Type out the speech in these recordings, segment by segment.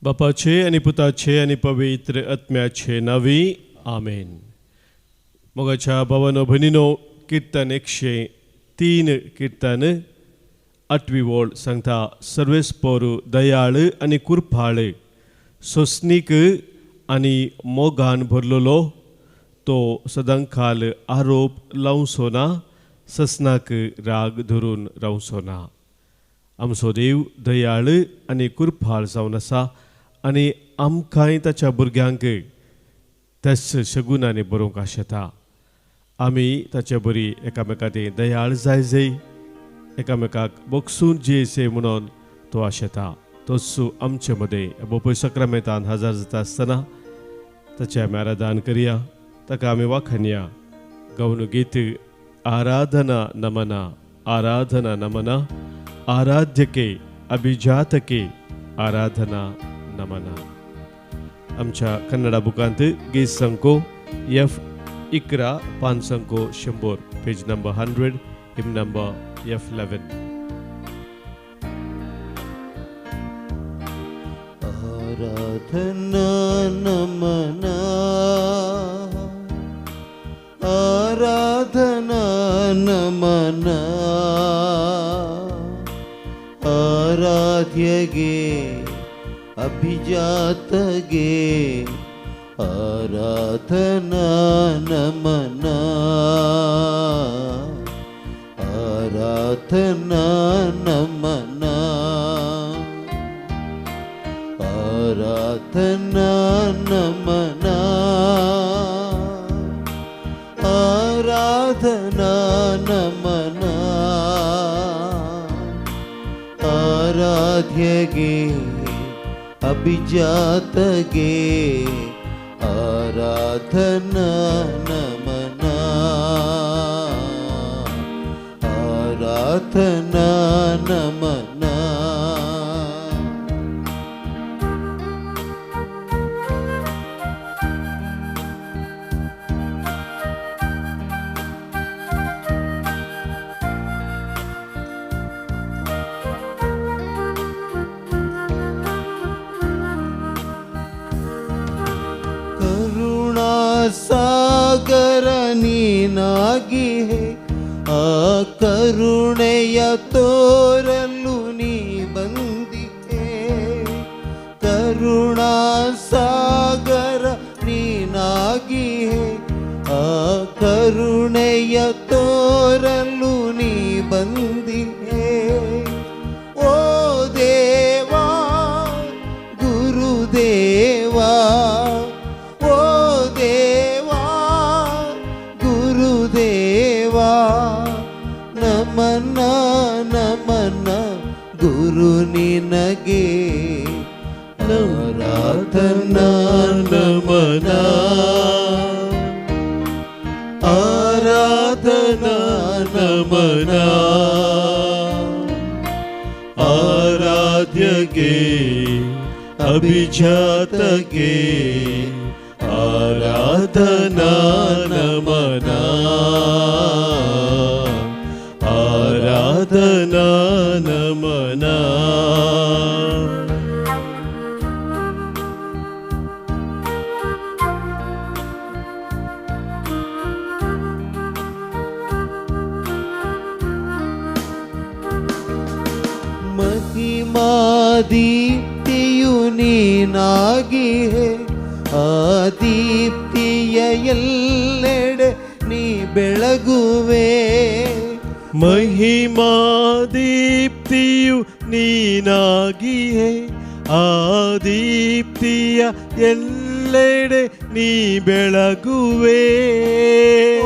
बापाचे आणि पुताचे आणि पवित्र आत्म्याचे नावी आमेन. मोगाच्या भावानो भयणीनो, कीर्तन 103 कीर्तन 8वी ओळ सांगता, सर्वेस्पोरू दयाळ आणि कृपाळ, सोसनीक आणि मोगान भरलेलो, तो सदांकाल आरोप लावचो ना, ससनाक राग धरून रावचो ना. आमचो देव दयाळ आणि कृपाळ जावन आसा आनी आमकांय ताच्या भुरग्यांक तेच शगुनांनी बरोवंक आशेता. आमी ताचे बरी एकामेकांत दयाळ जाय, एकामेकाक बोगसून जियेचे म्हणून तो आशेता. तोच आमचे मदें बोपय सक्रामेंतान हजर जाता आसतना ताचें आमी आराधन करया. ताका आमी वाखणया. गौण गीत आराधना नमना, आराधना नमना, आराध्यके अभिजातके आराधना नमना. आमच्या कन्नडा बुकांत गीत संको F11 पान संको 100, पेज नंबर 100, हिम नंबर F11. आराधना नमना, आराधना नमना, आराध्यगे अभिजातगे आराधना नमना, आराधना नमना, आराधना नमना, आराधना नमना, आराध्यगे अभिजातगे आराधना नमना, आराधना नमना. ಸಾಗರ ನೀನಾಗಿ ಆ ಕರುಣೆಯ ತೋರಲು ನೀ ಬಂದಿದೆ. ಕರುಣಾ ಸಾಗರ ನೀನಾಗಿ ಆ ಕರುಣೆಯ ತೋರಲು ನೀ ಬಂದಿದೆ. ಓ ದೇವಾ ಗುರುದೇವಾ, ನಮನ ನಮನ ಗುರು ನಿನಗೆ ಆರಾಧನಾ ನಮನ, ಆರಾಧನಾ ನಮನ, ಆರಾಧ್ಯಗೆ ಅಭಿಜಾತಗೆ ಆರಾಧನಾ ನಮನ, ಆರಾಧನಾ ನಮನ. ಮಹಿಮಾ ದೀಪ್ತಿಯು ನೀನಾಗಿ ಆ ದೀಪ್ತಿಯ ಎಲ್ಲೆಡೆ ನೀ ಬೆಳಗುವೆ. ಮಹಿಮಾ ದೀಪ್ತಿಯು ನೀನಾಗಿಯೇ ಆ ದೀಪ್ತಿಯ ಎಲ್ಲೆಡೆ ನೀ ಬೆಳಗುವೆ.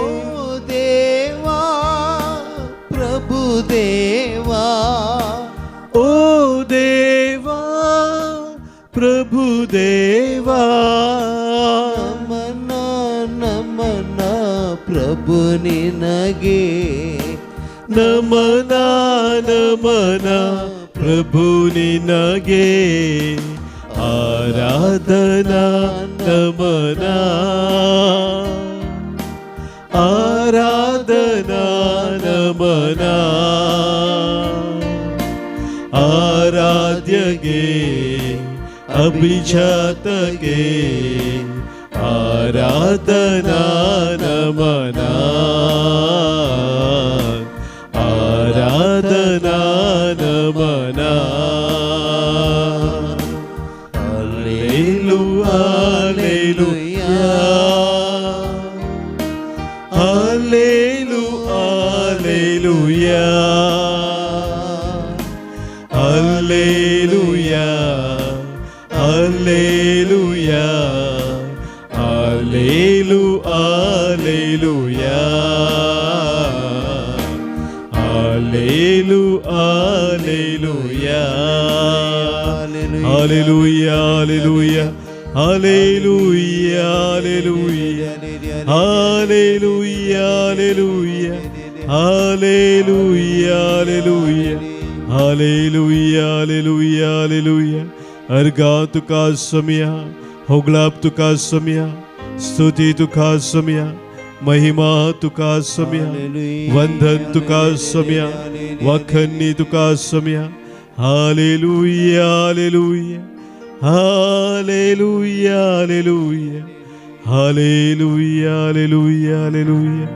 ಓ ದೇವಾ ಪ್ರಭು ದೇವಾ, ಓ ದೇವಾ ಪ್ರಭು ದೇವಾ, ನಮನ ನಮನ ಪ್ರಭು ನಿನಗೆ ನಮನ ನಮನ ಪ್ರಭು ನಿನಗೆ ಆರಾಧನಾ ನಮನ, ಆರಾಧನಾ ನಮನ, ಆರಾಧ್ಯಗೆ अभिजातके आराधना नमना आराधना नमना हालेलुया हालेलुया हालेलुया हालेलुया हालेलुया हालेलुया हालेलुया हालेलुया हालेलुया हालेलुया हालेलुया हालेलुया हालेलुया हालेलुया हालेलुया अर्गा तुका समया होगलाब तुका समया स्तुति तुका समया महिमा तुका समया वंदन तुका समया वखन्नी तुका समया हालेलुया हालेलुया हालेलुया हालेलुया हालेलुया हालेलुया हालेलुया हालेलुया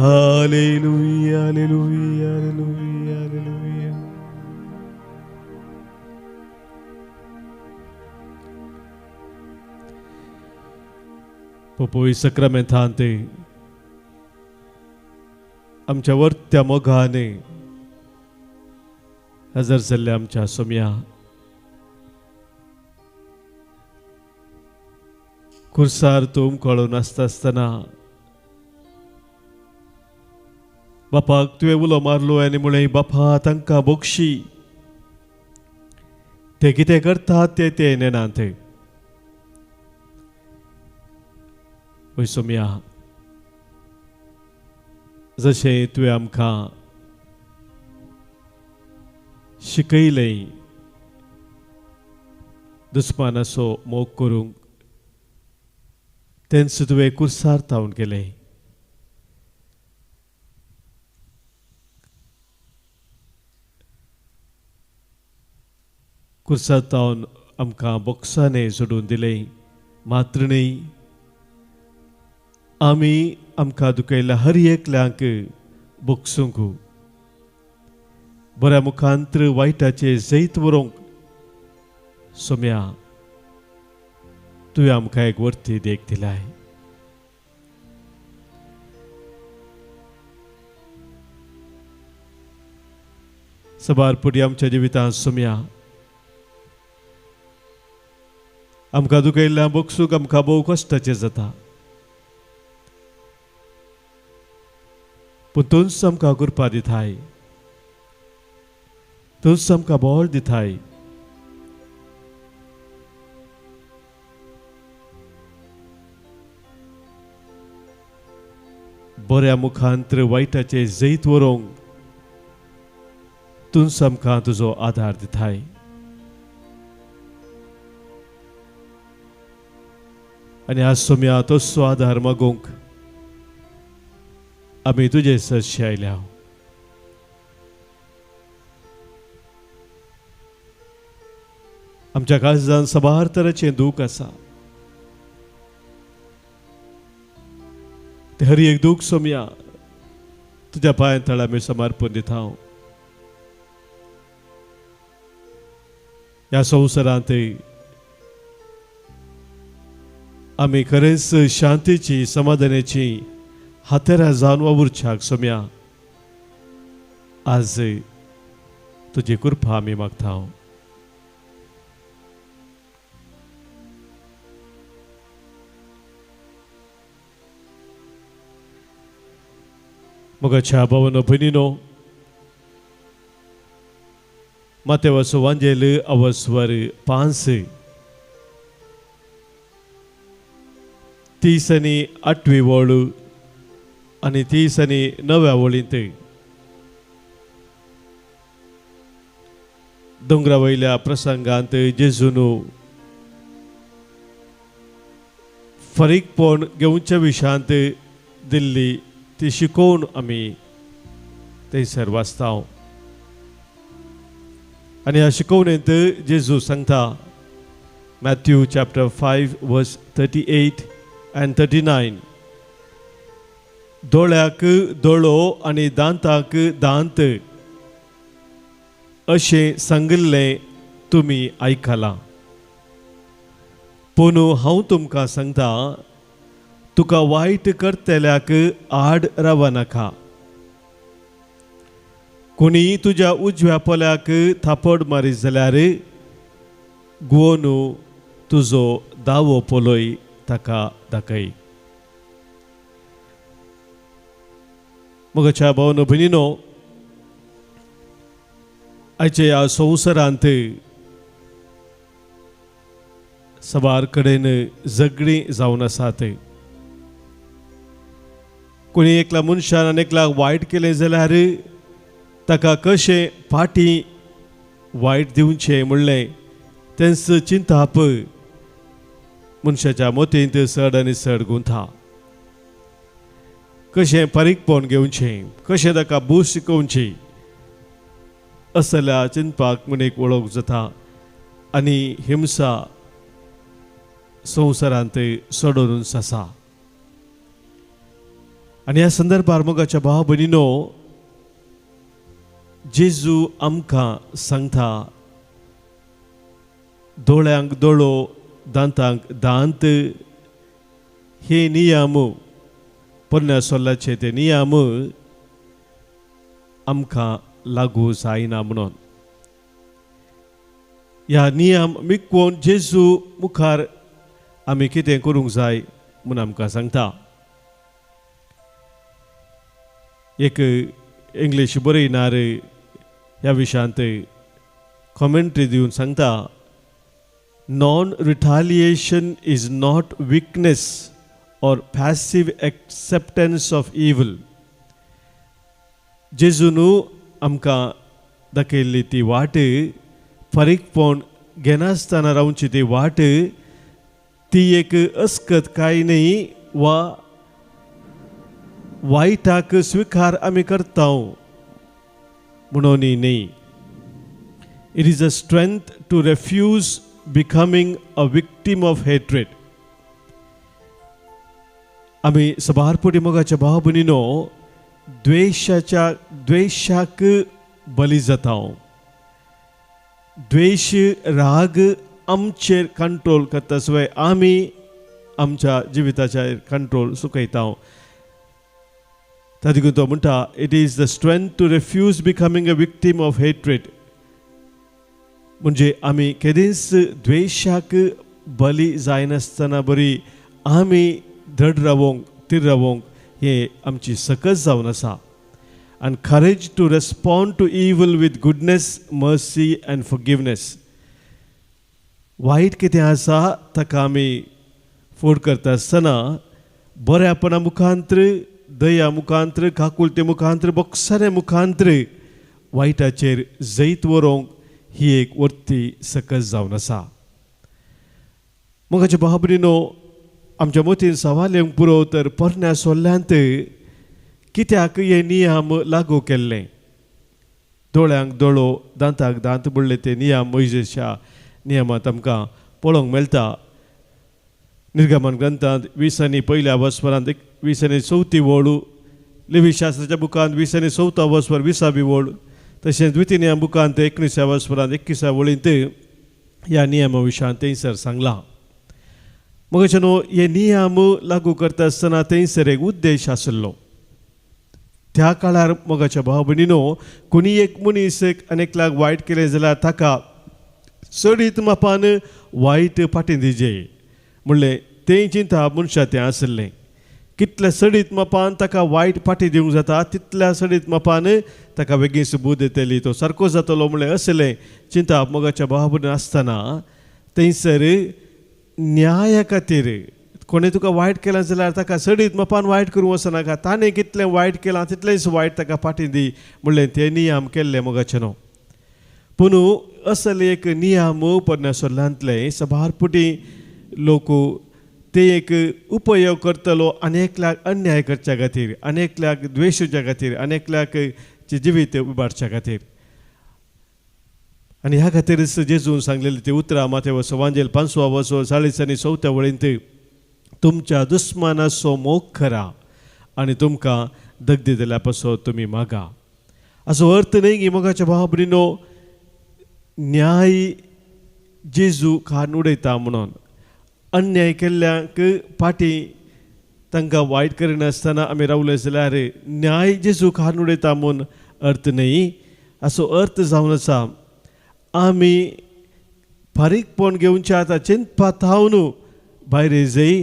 हालेलुया हालेलुया हालेलुया पपोई सक्रमेंतांते आमच्या वर्त्या मोगाने हजर जाल्ले आमच्या सोम्या खुर्सार तुम कळून आसतना बापाक तुवें उलो मारलो आनी म्हळें बापा तांकां बक्षी ते कितें करतात ते नेनात ओय सोम्या जशें तुवें आमकां शिकयलें दुस्मानाचो मोग करूंक तेन्स तुवें कुर्सार तावन केलें कुर्सार तावन आमकां बोक्साने सोडून दिलें मात्र न्ही आमी आमकां दुखयल्या हर एकल्यांक बोगसूंक बऱ्या मुखांत्र वायटाचे जैत व्हरूंक सोम्या तुवें आमकां एक वर्ती देख दिलाय सबार पुडी आमच्या जिवितांत सोम्या आमकां दुखयल्ल्या बोगसूंक आमकां भोव कश्टाचें जाता पूण तूंच आमकां कृपा दिताय तूंच आमकां बोळ दिताय बऱ्या मुखांत्र वायटाचे जैत व्हरूंक तूंच आमकां तुजो आदार दिताय आनी आज सोम्या तोचो आदार मागूंक आमी तुजे सरशी आयल्या आमच्या काळजांत सबार तरेचें दूख आसा ते हर एक दूख सोम्या तुज्या पांयां तळा आमी समर्पण दिता हांव ह्या संवसारांत आमी खरेंच शांतीची समाधानाची हातेरां जावन वावुरच्याक सोम्या आज तुजी कृपा आमी मागता हांव मोगाच्या भावानो भयणीनो मातेवाचो वांजेल अवस्वर 5 30 आनी 8वी वळ आनी 30 आनी 9व्या वळींत दोंगरा वयल्या प्रसंगांत जेजून फरीकपण घेवच्या विशयांत दिल्ली ती शिकोवन आमी थंयसर वाचता आनी ह्या शिकवणेंत जेजू सांगता Matthew chapter 5 verse 38 and 39. दोळ्याक दोळो आनी दांताक दांत अशें सांगिल्लें तुमी आयकलां. पूण हांव तुमकां सांगता, तुका वायट करतल्याक आड रावनाका. कोणी तुज्या उजव्या पोल्याक थापड मारीत जाल्यार गुवन तुजो दावो पोलोय ताका दाखय. मोगाच्या भावांनो भयणींनो, आयच्या ह्या संवसारांत सवार कडेन झगडीं जावन आसात. कोणी एकल्या मनशान आनी एकल्याक वायट केलें जाल्यार ताका कशें फाटीं वायट दिवचें म्हणलें तेंच चिंताप मनशाच्या मोतींत चड आनी चड गुंथा. कशें पारीकपण घेवचें, कशें ताका बूस शिकोवची असल्या चिंतपाक मनीक वळख जाता. आनी हिंसा संवसारांत सडूनच आसा. आनी ह्या संदर्भार मोगाच्या भाव भयणींनो, जेजू आमकां सांगता, दोळ्यांक दोळो दांतांक दांत हे नियम, पोरण्या सोल्ल्याचे ते नियम आमकां लागू जायना म्हणून. ह्या नियम मिकवून जेजू मुखार आमी कितें करूंक जाय म्हूण आमकां सांगता. एक इंग्लीश बरयणार ह्या विशयांत कॉमेंट्री दिवन सांगता, non retaliation is not weakness और पॅसिव एक्सेप्टन्स ऑफ इवल. जेजून आमकां दाखयल्ली ती वाट, फारीकपण घेनासतना रावची ती वाट, ती एक अस्कत काय न्ही वा वायटाक स्वीकार आमी करता म्हणून न्ही. It is a strength to refuse becoming a victim of hatred. आमी सबारपटी मोगाच्या भाव भयणींनो द्वेशाक बली जाता. द्वेश राग आमचेर कंट्रोल करता शिवाय आमी आमच्या जिविताचेर कंट्रोल सुकयता. ताका तो म्हणटा, it is the strength to refuse becoming a victim of hatred. म्हणजे आमी केदींच द्वेशाक बली जायनासतना बरी आमी धड रावोंक तीर रावोंक हे आमची सकस जावन आसा. and courage to respond to evil with goodness, mercy and forgiveness. वाईट कितें आसा ताका आमी फुड करता आसतना बऱ्यापणा मुखांतर, दया मुखांतर, काकुलते मुखांतर, बोगसाऱ्या मुखांतर वायटाचेर जैत व्हरूंक ही एक वर्ती सकस जावन आसा. मोगाच्या भाव भयणींनो, आमच्या मतीन सवाल येवंक पुरो तर पोरण्या सोल्ल्यांत कित्याक हे नियम लागू केल्ले. दोळ्यांक दोळो दांताक दांत बुडले ते नियम मोइजेच्या नियमांत आमकां पळोवंक मेळटा. निर्गमन ग्रंथांत 20 पयल्या वस्परांत 20 वळ, लेवी शास्त्राच्या बुकांत 20 वस्पर 20 वळ, तशेंच द्वितीय बुकांत 19 वस्परांत 21 वळींत ह्या नियमा विशयान थंयसर सांगलां. मगचे न्हू हे नियम लागू करता आसतना थंयसर एक उद्देश आसलो. त्या काळार मोगाच्या भाव भयणींनो, कोणी एक मनीस अनेकल्याक वायट केलें जाल्यार ताका सडीत मापान वायट फाटीं दिजे म्हणलें तें चिंता मनशां तें आसलें. कितल्या सडीत मापान ताका वायट फाटीं दिवंक जाता तितल्या सडीत मापान ताका बेगीन बूद येतली, तो सारको जातलो म्हणलें असलें चिंता मोगाच्या भाव भयणी आसतना थंयसर न्याया खातीर कोणें तुका वायट केलां जाल्यार ताका सडीत मापान वायट करूं वचनाका. ताणें कितलें वायट केलां तितलेंच वायट ताका फाटीं दी म्हणलें ते नियम केल्ले मोगाचे न्हू. पूण असले एक नियम पोरण्या सोल्ल्यांतले सबारपुटी लोक ते एक उपयोग करतलो अनेकल्याक अन्याय करच्या खातीर, अनेकल्याक द्वेशाच्या खातीर, अनेकल्याक जिवीत उबारच्या खातीर. आणि ह्या खातीरच जेजून सांगलेले ते उतरां माथेव सवांजेल 5 वर्सो 40 आनी 4 वळींत तुमच्या दुस्मानाचो मोग करा आनी तुमकां दगदी दिल्या पासो तुमी मागा. असो अर्थ न्ही की मोगाच्या भावा भयणीनो न्याय जेजू खाण उडयता म्हणून अन्याय केल्ल्यांक फाटी तांकां वायट करिनासतना आमी रावले जाल्यार न्याय जेजू खाण उडयता म्हूण अर्थ न्ही. असो अर्थ जावन आसा आमी फारीकपण घेवचे आतां चिंतपा थावन भायर जाय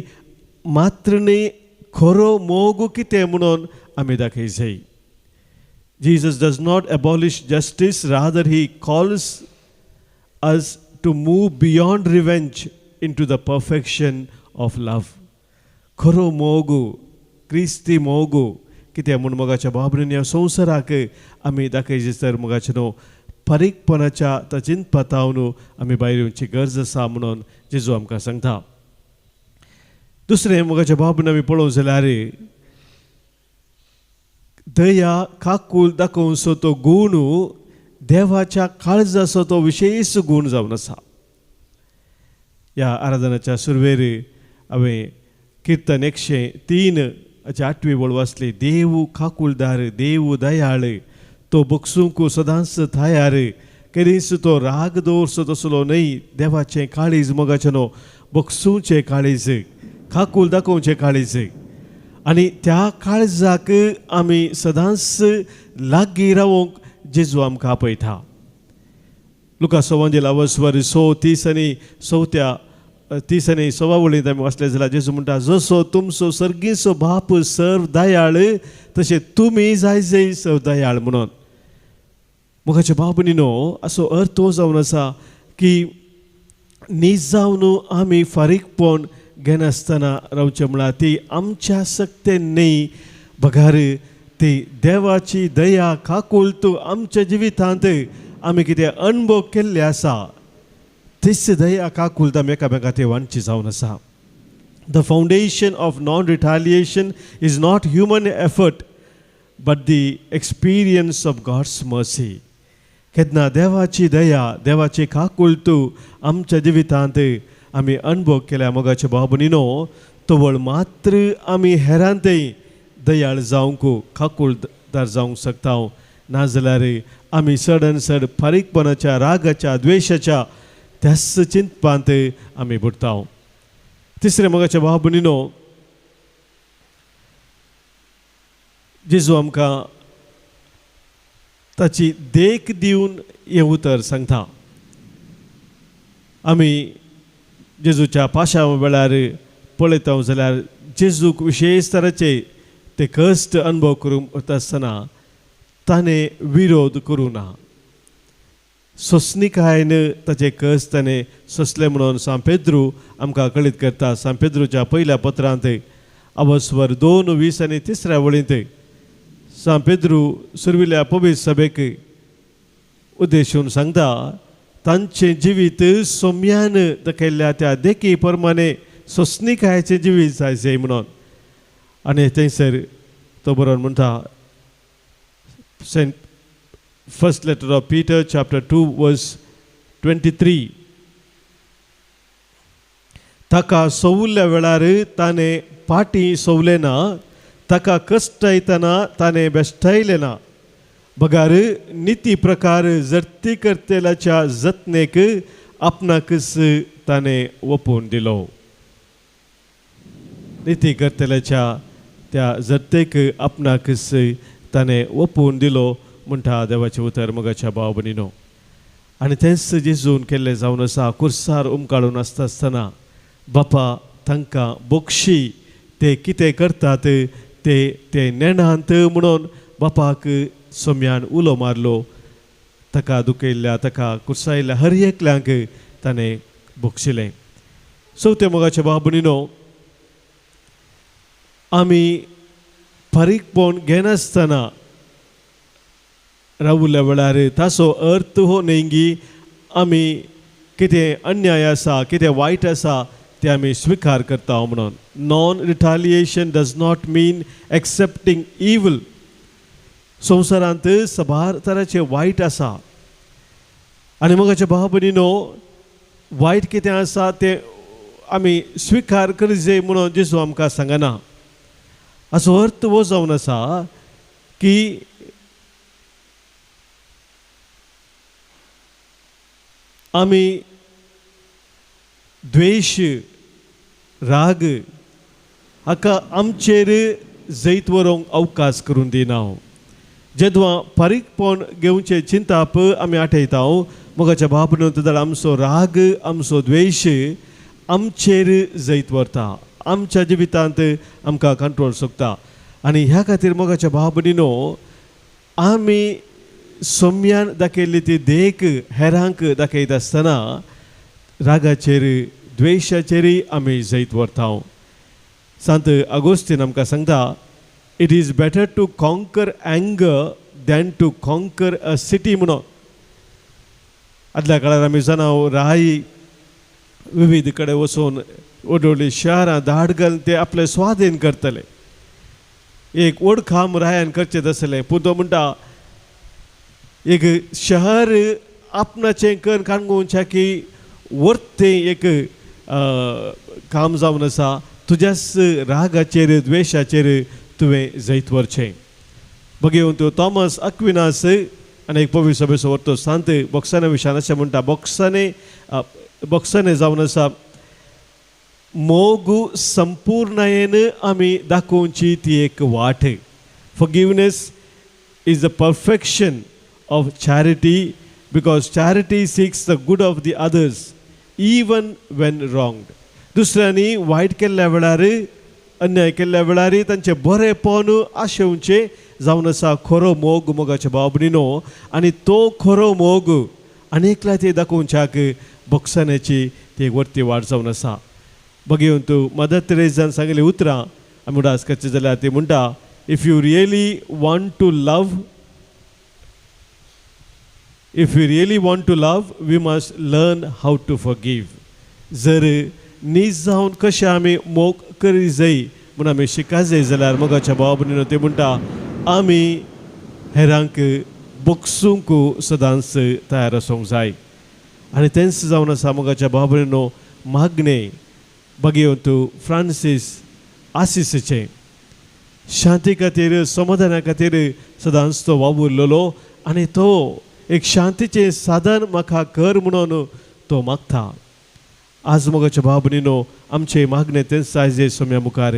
मात्र न्ही खरो मोग कितें म्हणून आमी दाखय जाय. Jesus does not abolish justice, rather he calls us to move beyond revenge into the perfection of love. खरो मोगू क्रिस्ती मोगू कित्याक म्हूण मोगाच्या बाबरीन ह्या संवसाराक आमी दाखयचे तर मोगाचे न्हू फारीकपणाच्या ताचीन पातावन आमी भायर येवची गरज आसा म्हणून जेजू आमकां सांगता. दुसरें मोगाच्या बाबरीन आमी पळोवंक जाल्यार दया काकूल दाखोवचो तो गूण देवाच्या काळजाचो तो विशेष गूण जावन आसा. ह्या आराधनाच्या सुरवेर हांवें किर्तन 103:8 वळ वाचली. देव काकुलदार देव दयाळ तो बक्षूंक सदांच थायार केरीस तो राग दवरचो तसलो न्हय. देवाचें काळीज मोगाचें न्हू बक्षूचें काळीज काकूल दाखोवचें काळीज आनी त्या काळजाक आमी सदांच लागीं रावंक जेजू आमकां आपयता. लुका सवांजेल 30 आनी 4 वळींत आमी वाचले जाल्यार जेजू म्हणटा जसो तुमचो सर्गीचो बाप सर्व दयाळ तशें तुमी जाय सर्व दयाळ म्हणून. मोगाच्या बाबनीनो असो अर्थ हो जावन आसा की नीज जावन आमी फारीकपण घेनासतना रावचें म्हळ्यार ती आमच्या सक्तेन न्ही बगार ती देवाची दया काकूलत आमच्या जिवितांत आमी कितें अणभव केल्ले आसा तीच दया काकूलत आमी एकामेकांत वांटची जावन आसा. The foundation of non retaliation is not human effort but the experience of God's mercy. केन्ना देवाची दया देवाची काकूलत आमच्या जिवितांत आमी अणभव केल्या मोगाच्या बाबनीनो तवळ मात्र आमी हेरांतय दयाळ जावंक काकूलदार जावंक शकता. नाजाल्यार आमी सडन सड फारीकपणाच्या रागाच्या द्वेशाच्या त्याच चिंतपांत आमी बुडता. तिसरें मोगाच्या बाबनीनो जेजू आमकां ताची देख दिवन हें उतर सांगता. आमी जेजूच्या पाशा वेळार पळयता जाल्यार जेजूक विशेश तराचे ते कश्ट अनुभव करूंक वता आसतना ताणें विरोध करूं ना. सोंसणीकायेन ताचे कश्ट ताणें सोंसले म्हणून सान पेद्रू आमकां कळीत करता. सान पेद्रूच्या पयल्या पत्रांत 2:20 आनी 3 वळींत सान पेद्रू सुरविल्ल्या पवित्र सभेक उद्देशून सांगता तांचें जिवीत सोम्यान दाखयल्ल्या त्या देखी प्रमाणे सोंसणीकायेचें जिवीत जाय म्हणून. आनी थंयसर तो बरोवन म्हणटा first letter of Peter chapter 2:23 ताका सवुल्ल्या वेळार ताणें पाटी सवले ना ताका कश्ट येतना ताणें बेश्टायलें ना. बगार निती प्रकार जर्ती करतेल्याच्या जतनेक आपणाकच ताणें ओपून दिलो. निती करतेल्याच्या त्या जर्तेक आपणाकच ताणें ओपून दिलो म्हणटा देवाचें उतर मोगाच्या भाव भयणीनो. आनी तेंच जेजून केल्लें जावन आसा. कुर्सार उमकाळून आसतना बापा तांकां बक्षी ते कितें करतात ते नेणांत म्हणून बापाक सोम्यान उलो मारलो. ताका दुखयल्ल्या ताका कुर्सायल्ल्या हर एकल्यांक ताणें बक्षिलें. चवथ्या मोगाच्या भाव भयणीनो आमी फारीकपण घेनासतना रावल्या वेळार ताचो अर्थ हो न्ही की आमी कितें अन्याय आसा कितें वायट आसा ते आमी स्विकार करता म्हणून. Non retaliation does not mean accepting इवल. संवसारांत सबार तरांचे वायट आसा आनी मोगाच्या भाव भयणीनो, वायट कितें आसा तें आमी स्विकार करचे म्हणून जेजू आमकां सांगना. हाचो अर्थ हो जावन आसा की आमी द्वेश, राग हाका आमचेर जैत व्हरूंक अवकाश करून दिना. जेदवां पारीकपण घेवचे चिंताप आमी आठयता, मोगाच्या भाव भयणीनो, जाल्यार आमचो राग, आमचो द्वेश आमचेर जैत व्हरता, आमच्या जिवितांत आमकां कंट्रोल सोंपता. आनी ह्या खातीर मोगाच्या भाव भयणीनो, आमी सोम्यान दाखयल्ली ती देख हेरांक दाखयत आसतना रागाचेर, द्वेशाचेरय आमी जैत व्हरता. संत अगोस्तीन आमकां सांगता, it is better to conquer anger than to conquer a city म्हणून. आदल्या काळार आमी जाणा राय विविध कडेन वचून व्हडली शहरां धाड घालून ते आपले स्वाधीन करतले. एक व्हड काम रायान करचें आसलें, पूण तो म्हणटा एक शहर आपणाचें कर काणकोणच्या की वर्तें एक काम जावन आसा, तुज्याच रागाचेर, द्वेशाचेर तुवें जैत व्हरचें. बघेवन तो थॉमस अक्विनास आनी एक पवित्र सभेचो व्हरतो सांत बॉक्साने विशयान अशें म्हणटा, बॉक्साने जावन आसा, मोग संपूर्णयेन आमी दाखोवची ती एक वाट. Forgiveness is the perfection of charity, because charity seeks the good of the others even when wronged. दुसऱ्यांनी वायट केल्ल्या वेळार, अन्याय केल्ल्या वेळार तांचे बरेपण आशेवचे जावन आसा खरो मोग मोगाच्या भाव भयणीनो. आनी तो खरो मोग अनेकल्या ते दाखोवच्याक बॉक्सान्याची ती एक वर्ती वाट जावन आसा. बघेवन तूं मदर तेरेसान सांगलेली उतरां आमी उडास करचें जाल्यार ती म्हणटा, if you really want to love, if we really want to love, we must learn how to forgive. जर नीज जावन कशें आमी मोग करी जाय म्हूण आमी शिका जाय जाल्यार मोगाच्या भाव भयणीनो ते म्हणटा, आमी हेरांक बोगसूंक सदांच तयार आसूंक जाय. आनी तेंच जावन आसा मोगाच्या भाव भयणीनो मागणें. बघेवन तूं फ्रांसीस आसिसाचें शांती खातीर, समाधाना खातीर सदांच तो वावुरलेलो आनी तो एक शांतीचें साधन म्हाका कर म्हणून तो मागता. आज मोगाच्या भाव भयणीनो, आमचे मागणें तेंच जाय सोम्या मुखार.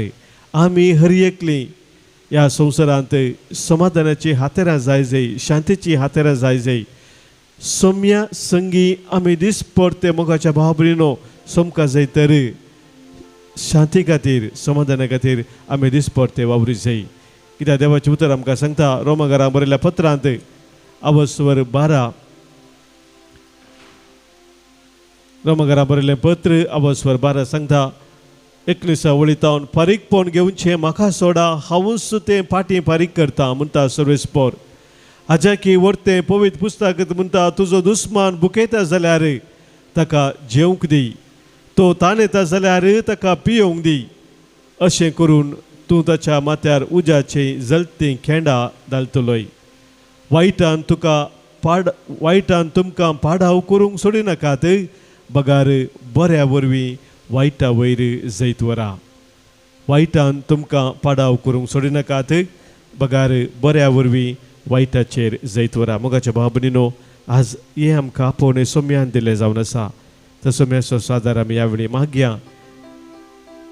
आमी हर एकलीं ह्या संवसारांत समाधानाची हातेरां जाय, शांतीची हातेरां जाय. सोम्या संगी आमी दिसपरते मोगाच्या भाव भयणीनो सोमकां जाय तर शांती खातीर, समाधाना खातीर आमी दिसपरते वावरी जाय. कित्याक देवाचें उतर आमकां सांगता, रोमाकारांक बरयल्ल्या पत्रांत अवस्वर 12, रोमाकारां बरयल्लें पत्र अवस्वर 12 सांगता, 19 वळीतावन, पारीकपण घेवचें म्हाका सोडा, हांवूच तें फाटीं पारीक करता म्हणटा सर्वेस्पोर. हाच्या की व्हरतें पवित्र पुस्तकांत म्हणटा, तुजो दुस्मान भुकयता जाल्यार ताका जेवंक दी, तो ताण येता जाल्यार ताका पियोंक दी. अशें करून तूं ताच्या माथ्यार उज्याचें जळतीं खेंडा घालतलोय. वायटान तुमकां पाडाव करूंक सोडिनाकात, बगार बऱ्या वरवीं वायटा वयर जैत व्हरा. वायटान तुमकां पाडाव करूंक सोडिनाकात, बगार बऱ्या वरवीं वायटाचेर जैत व्हरा. मोगाच्या भाव भयणीनो, आज हें आमकां आपोवणें सोम्यान दिलें जावन आसा. त्या सोम्याचो सादार आमी ह्या वेळी मागया.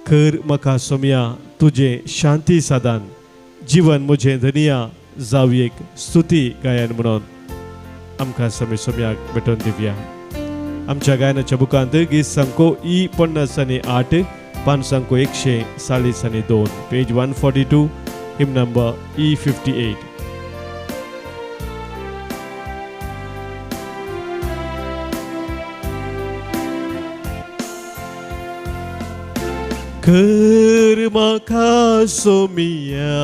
कर म्हाका सोम्या तुजें शांती साधन, जीवन म्हजें धनिया जावं एक स्तुती गायन म्हणून आमकां सोम्याक भेटोवन दिवया. आमच्या गायनाच्या बुकांत गीत संको E50 पान संको 142 पेज 142, हिम नंबर E58. कर म्हाका सोम्या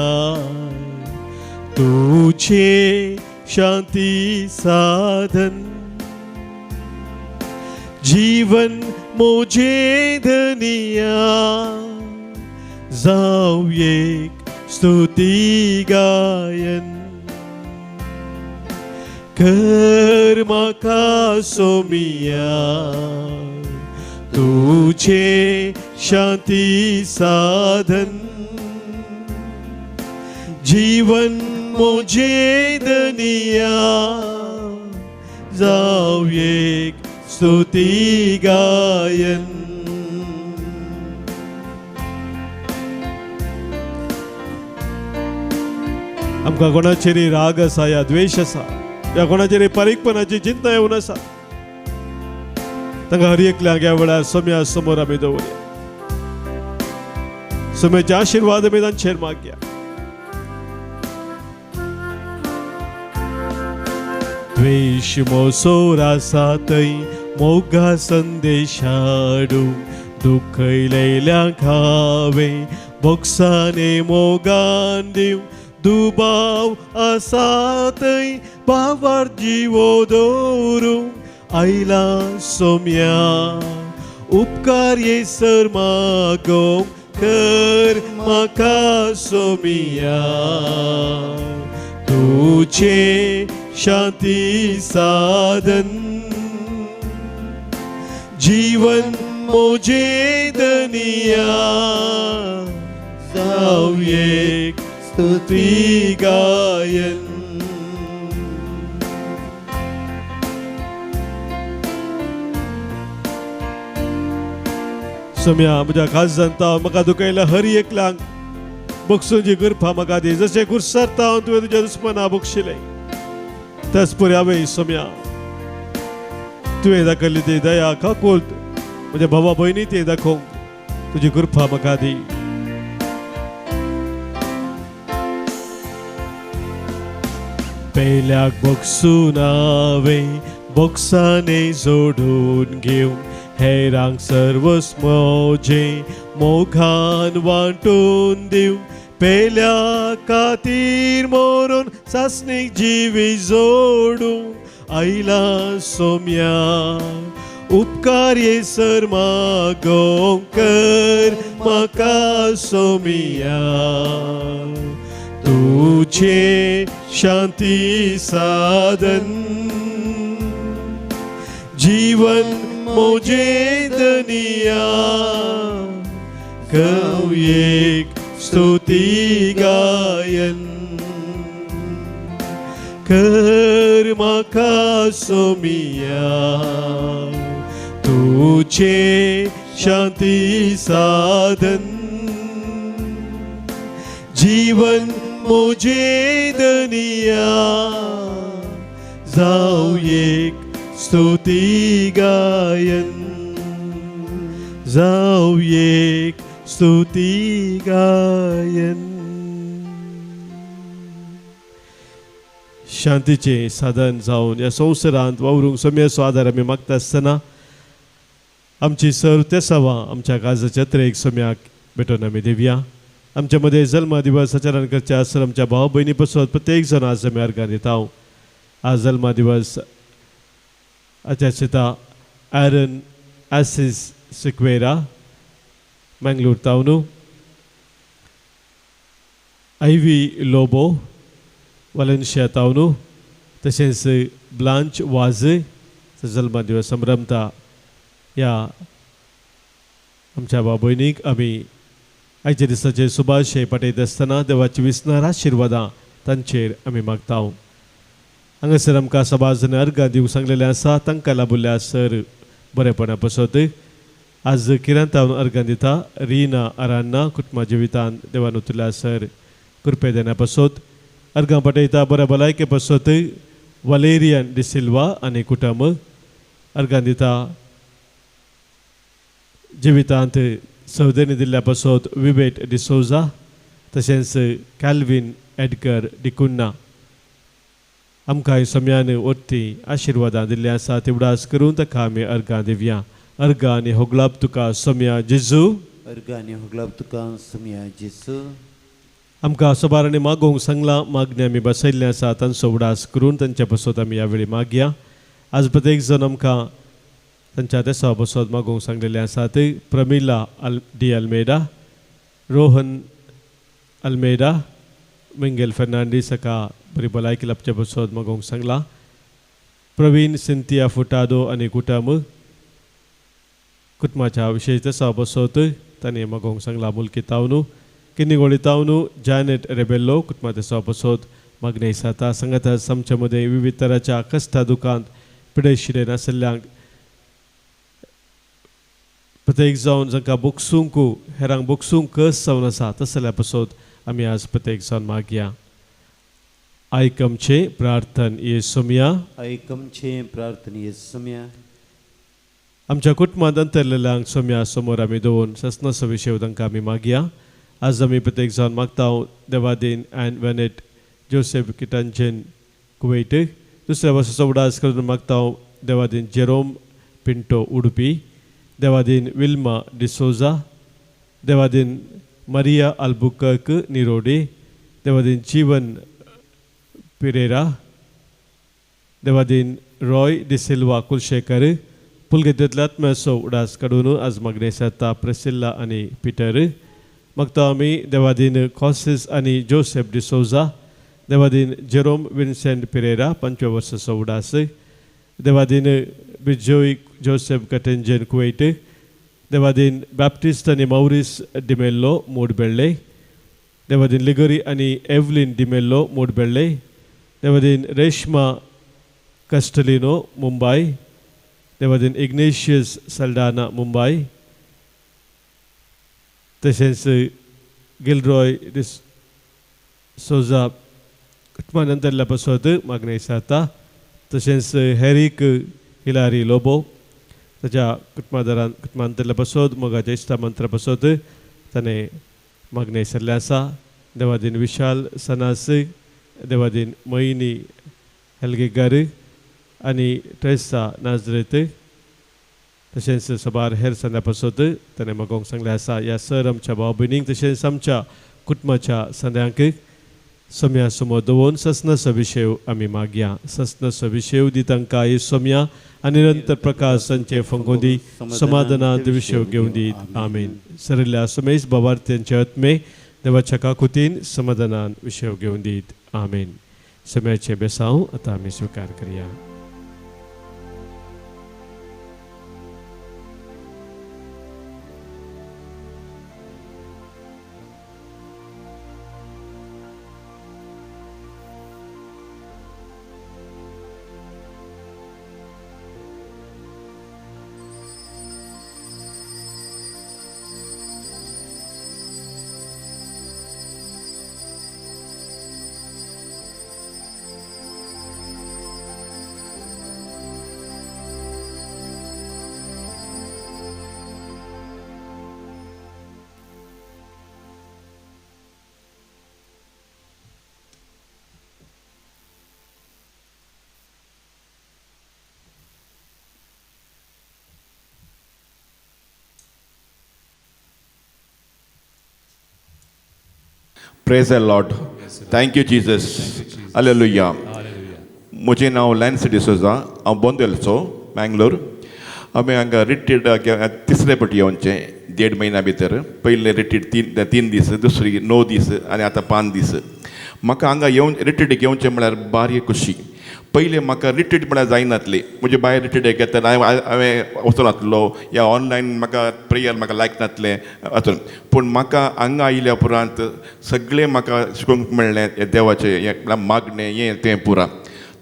तुझे शांती साधन, जीवन मोजे धनिया जाव एक स्तुती गायन. कर म्हाका सोमिया तुझे शांती साधन जीवन मोजे दनिया जाव एक स्तुती गायन आमकां कोणाचेरी राग आसा या द्वेष आसा या कोणाचेरी परीकपणाची चिंता येवन आसा तांकां हर एकल्याक ह्या वेळार सोम्या समोर आमी दवरया सोम्याचे आशिर्वाद आमी तांचेर मागया द्वेष मोसोर आसा थंय मोगा संदेश हाडूं दुखयलेल्यांक हांवें बोक्साने मोगान दिवं दुबाव आसा थंय भावार जिवो दवरूं आयला सोम्या उपकार येसर मागोवंक कर म्हाका सोमिया तुझे शांती साधन जीवन मोजे दनिया जाव एक स्तुती गायन सोम्या म्हज्या खास जनता म्हाका दुखयल्या हर एकल्यांक बक्षूंची कृपा म्हाका दी जशें कुर्सरता हांव तुवें तुज्या दुस्मना बक्षिलें त्याच पर्यावय सोम्या तुवें दाखयल्ली ती दया काकूळट म्हज्या भावा भयणी ती दाखोवंक तुजी कृपा म्हाका दी पेल्याक बक्षून हांवें बॉक्साने जोडून घेवं हेरांक सर्वस मोजे मोगान वांटून दिवं पेल्या खातीर मरून सासणीक जिवी जोडूं आयला सोम्या उपकार येसर मागोवंक कर म्हाका सोमिया तुझे शांती साधन जीवन मोजे दनिया कव एक स्तुती गायन कर म्हाका सोमिया तुझे शांती साधन जीवन मोजे दनिया जाव एक स्तुती गायन जाव एक स्तुती गायन शांतीचे साधन जावन या संवसारांत वावरूंक सोम्याचो आदार आमी मागता आसतना आमची सर्व सवा आमच्या काळजाच्या त्रेक सोम्याक भेटोवन आमी दिवया आमच्या मदें जल्म दिवस आचरण करचे आसत आमच्या भाव भयणी पासून प्रत्येक जण आज आमी अर्गां दिता आज जल्म दिवस आचार्यता एरन एसिस सिक्वेरा मंगळूर तावन आयवी लोबो वालेन्शिया तावन तशेंच ब्लांच वाज जल्म दिवस संभ्रमता ह्या आमच्या भाव भयणीक आमी आयच्या दिसाचे सुभाशय पाठयत आसतना देवाची विस्नार आशिर्वादां तांचेर आमी मागता हांगासर आमकां सभाजन अर्गां दिवंक सांगलेलें आसा तांकां लाभुल्ल्या सर बरेपणा पासत आज किरांतावन अर्गां दिता रिना आरान्ना कुटुंबा जिवितान देवान उतरल्या सर कृपे देण्या पासत अर्गां पाठयता बऱ्या भलायके पासत वलेरियन डिसिल्वा आनी कुटुंब अर्गां दिता जिवितांत सौदेनी दिल्ल्या पासत विवेट डिसोजा तशेंच कॅल्विन एडगर डिकुन्ना आमकां सोम्यान वरती आशिर्वादां दिल्ली आसा ती उडास करून ताका आमी अर्गां दिवया अर्गां आनी होगलाप तुका सोम्या जेजू अर्गां आनी होगलाप तुका सोम्या जेजू आमकां सोबारांनी मागोवंक सांगलां मागणी आमी बसयल्लें आसा तांचो उडास करून तांच्या पासत आमी ह्या वेळी मागया आज प्रत्येक जण आमकां तांच्या देसा पासत मागोवंक सांगलेलें आसा ते प्रमिला डी अल्मेडा रोहन अल्मेडा मिंगेल फर्नांडीस हाका बरी भलायकी लाभचे पासत मागोवंक सांगला प्रवीण सिंथिया फुटादो आणि कुटुंबाच्या विशेष बसवत ताने मगोंग सांगला मुलकी तावनू किन्निगोळी तावनू जॅनेट रेबेल्लो कुटुंबाच्या बसवत मागणे साता संगत समच्यामध्ये विविध तराच्या कष्टा दुकान पिडे शिरे नासल्यांक प्रत्येक जावन जांकां बुक्सूंकू हेरांक बुक्सूंक कस जावन आसा तसल्या बसोत आमी आज प्रत्येक जावन मागया आयकमचे प्रार्थन येसुमिया ऐकमचे प्रार्थनीय सम्या आमच्या कुटुंबात अंतरलेल्यांक सोम्या समोर आमी दवरून सस्नसो विशय तांकां आमी मागया आज आमी प्रत्येक जावन मागता देवादीन अँड वेनेट जोसेफ किटांचेन कुवेट दुसऱ्या वर्साचो उडास करून मागता देवादीन जेरोम पिंटो उडुपी देवादीन विल्मा डिसोजा देवादीन मारिया अल्बुकर्क निरोडे देवादीन जीवन पिरेरा देवादीन रॉय डिसिल्वा कुलशेकर पुलगेतेंतल्या आत्म्याचो उडास काडून आज मागणे साता प्रेसिल्ला आनी पिटर मागता आमी देवादीन कॉसिस आनी Joseph D'Souza Devadin Jerome Vincent Pereira 5व्या वर्साचो उडास देवादीन बिजोय जोसेफ कटेंजेन कुवेट देवादीन बॅप्टिस्ट आनी मौरिस डिमेल्लो मोडबेळ्ळे देवादीन लिगोरी आनी एव्हलिन डिमेल्लो मोडबेळ्ळे देवादीन रेश्मा कस्टलिनो मुंबई देवादीन इग्नेशियस सल्डाना मुंबई तशेंच गिलरॉय सोजा कुटुंबानंतरल्या बसत मागणे साता तशेंच हेरीक हिलारी लोबो ताच्या कुटुंबांतरल्या बसत मोगाच्या इश्टा मंत्र बसत ताणे मागणे सरले आसा देवादीन विशाल सनास देवादीन मोहिनी हेल्गेकर आनी ट्रेसा नाजरेत तशेंच सबार हेर सनां बसत ताणें मागोवंक सांगलें आसा ह्या सर आमच्या भाव भयणींक तशेंच आमच्या कुटुंबाच्या सद्यांक सोम्या समोर दवरून सस्नसो विशय आमी मागया सस्नसो विशय दी तांकां हे सोम्या आनी निरंतर प्रकाश संचे फंगोदी समाधानांत विशय घेवन दीत आमीन सरिल्ल्या सोमेश बाबार्थ्यांचे आत्मे देवाच्या काकुतीन समाधानान विशय घेवन दीत आमीन सोम्याचे बेसांव आतां आमी स्विकार करया Praise the Lord. Thank you, Jesus. Hallelujah. मुझे नाव लॅन्स डिसोजा हांव बोंदेलचो मँगलोर आमी हांगा रिट्रीट तिसरे फावटी येवचें 1.5 म्हयन्या भितर पयले रिट्रीट 3 दीस दुसरी 9 दीस आनी आतां 5 दीस म्हाका हांगा येवन रिट्रीटीक येवचें म्हळ्यार बारी खुशी पयलें म्हाका रिट्रीट म्हळ्यार जायनासली म्हणजे भायर रिट्रीट घेता हांवें वचून नासलो या ऑनलायन म्हाका प्रेयर म्हाका लायक नासलें वचून पूण म्हाका हांगा आयल्या उपरांत सगळें म्हाका शिकोवंक मेळ्ळें हें देवाचें हें मागणें हें तें पुरा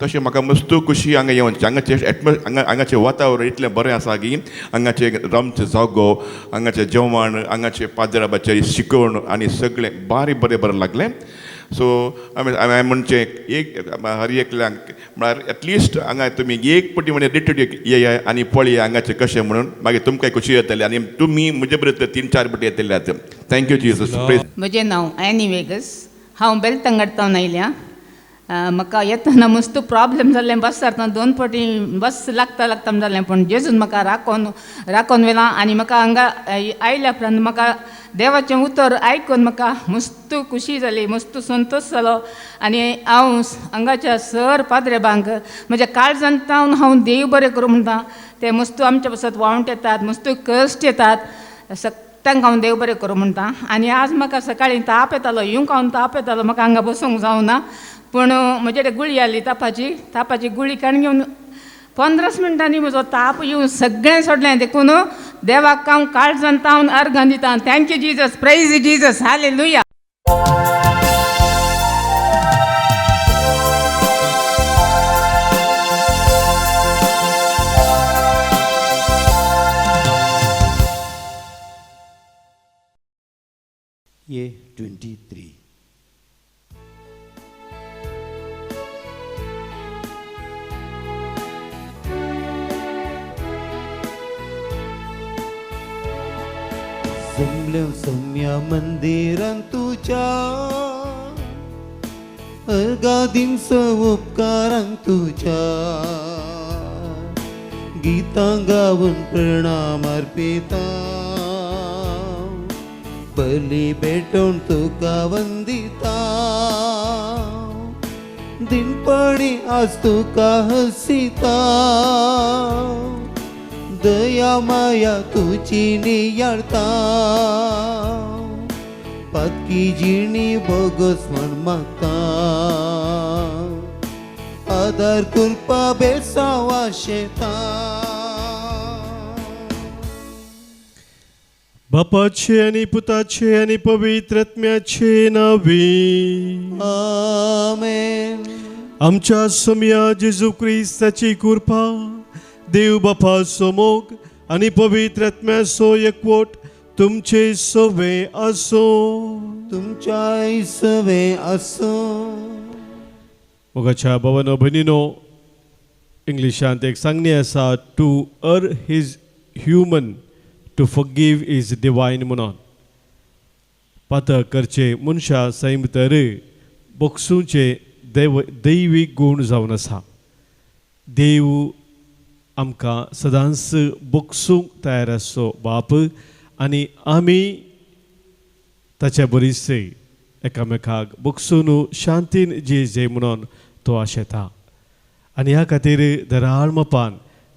तशें म्हाका मस्त खुशी हांगा येवचें हांगाचें वातावरण इतलें बरें आसा की हांगाचें रमचो जागो हांगाचें जेवण हांगाचें पाद्राबाचें शिकवण आनी सगळें बरें लागलें सो हांवें म्हणचें एक हर एकल्यांक म्हळ्यार एटलिस्ट हांगा तुमी एक पटी म्हणजे रिट्रीट येया आनी पळया हांगाचें कशें म्हणून मागीर तुमकां खुशी येतली आनी तुमी म्हजे बरोबर 3-4 पटी येतले आतां थँक्यू जीसस म्हजें नांव एनी वेगस हांव बेलतंगडतावन आयल्या म्हाका येतना मस्त प्रॉब्लेम जाल्लें बस सारतां 2 फावटी बस लागता जालें पूण जेजून म्हाका राखोन व्हेलां आनी म्हाका हांगा आयल्या उपरांत म्हाका देवाचें उतर आयकून म्हाका मस्त खुशी जाली मस्त संतोश जालो आनी हांव हांगाच्या सर पाद्रेबांक म्हज्या काळजांतावन हांव देव बरें करूं म्हणटा ते मस्त आमच्या पासत वावंट येतात मस्त कश्ट येतात तांकां हांव देव बरें करूं म्हणटा आनी आज म्हाका सकाळीं ताप येतालो येवंक हांव ताप येतालो म्हाका हांगा बसूंक जावना पूण म्हजे कडेन गुळी आसली तापाची गुळी काण घेवन 15 मिनटांनी म्हजो ताप येवन सगळें सोडलें देखून देवाक हांव काळजान तावन अर्घ दितां. Thank you Jesus, praise Jesus, hallelujah. Year 23. जमल्या सम्या मंदिरांत तुझ्या अर्गादींचो उपकारांक तुझ्या गितां गावन प्रणाम अर्पिता बली भेटून तुका वंदिता दिनपणी आज तुका हसिता दया माया तुझी नियाळता पातकी जिणी बोगस म्हण मागता आदार कृपा बेसावा शेता. बापाचे आणि पुताचे आणि पवित्रात्म्याचे नावे. आमेन. आमच्या सम्या जेजू ख्रिस्ताची कृपा, देव बापाचो मोग आणि पवित्रात्म्याचो एकवट तुमचे सवे असो. तुमच्या सवे असो. मोगाच्या भवन भयणीनो, इंग्लिशांत एक सांगणी आसा, to err is human to forgive is divine म्हणून. पातळ करचे मनशा सैम तर बोगसूचे दैवीक गूण जावन आसा. देव आमकां सदांच बोगसूंक तयार आसो बाप, आनी आमी ताचे बरीचसे एकामेकाक बोगसून शांतीन जे म्हणून तो आशेता. आनी ह्या खातीर दराळ मोपान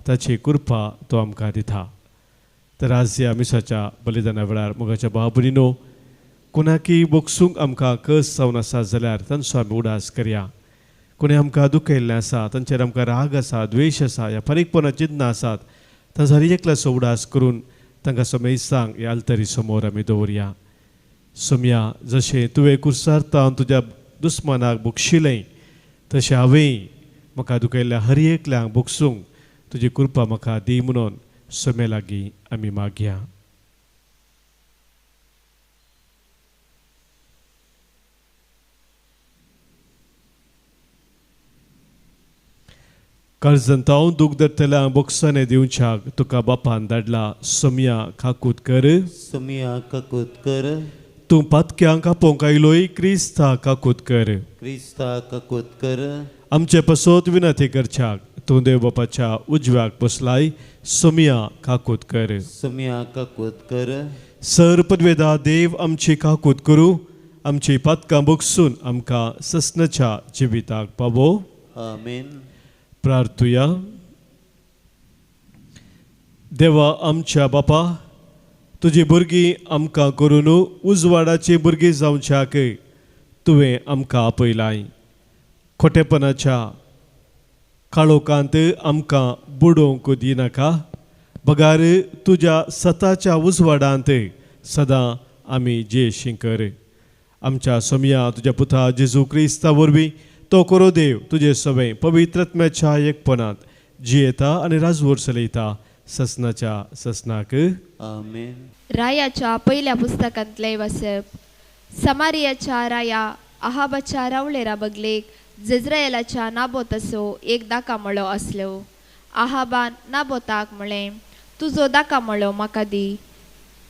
ताची कृपा तो आमकां दिता. तर आज ह्या मिसाच्या बलिदाना वेळार मोगाच्या भाव-भयणीनो, कोणाकी बोगसूंक आमकां कस जावन आसा जाल्यार तांचो आमी उडास करया. कोणी आमकां दुखयल्लें आसा, तांचेर आमकां राग आसा, द्वेश आसा, ह्या फारीकपणां चिंतनां आसात, तांचो एकल्याचो उडास करून तांकां समेस्तांक ह्या अल्तरी समोर आमी दवरया. सम्या, जशें तुवें कुर्सार्थान तुज्या दुस्मानाक बोगशिलें, तशें हांवें म्हाका दुखयल्ल्या हर एकल्यांक बोगसूंक तुजी कृपा म्हाका दी म्हणून सम्या लागीं आमी मागया. काळजंताव दूख धरतल्यांक बोगसाने दिवच्याक तुका बापान धाडला. सम्या काकूत कर. सम्या काकूत कर. तूं पातक्यांक आपोवंक आयलोय, क्रिस्ता काकूत कर. क्रिस्ता काकूत कर. आमचे पसोत विनंती करच्याक तूं देव बापाच्या उजव्याक बसलाय. सम्या काकूत कर. सम्या काकूत कर. सर पदवेदा देव आमची काकूत करूं, आमची पातकां बोगसून आमकां ससनाच्या जिविताक पावो. आमेन. प्रार्थुया. देवा आमच्या बापा, तुजी भुरगीं आमकां करून उजवाडाची भुरगीं जावच्याक तुवें आमकां आपयलाय. खोटेपणाच्या काळोखांत आमकां बुडोवंक दिनाका. बगार तुज्या सताच्या उजवाडांत सदां आमी जेशी कर. आमच्या सम्या तुज्या पुता जेजू क्रिस्ता वरवीं तो करो देव तुजे सवय पवित्रात्म्याच्या एकपणांत जियेता आनी राजवट चलयता ससनाच्या ससनाक. आमेन. रायाच्या पहिल्या पुस्तकांतले वाचप. समारियाच्या राया आहाबाच्या रावळेरा बगलेक जेज्रायेलाच्या नाबोताचो एक दाकामळो आसलो. आहाबान नाबोताक म्हळें, तुजो दाकामळो म्हाका दी.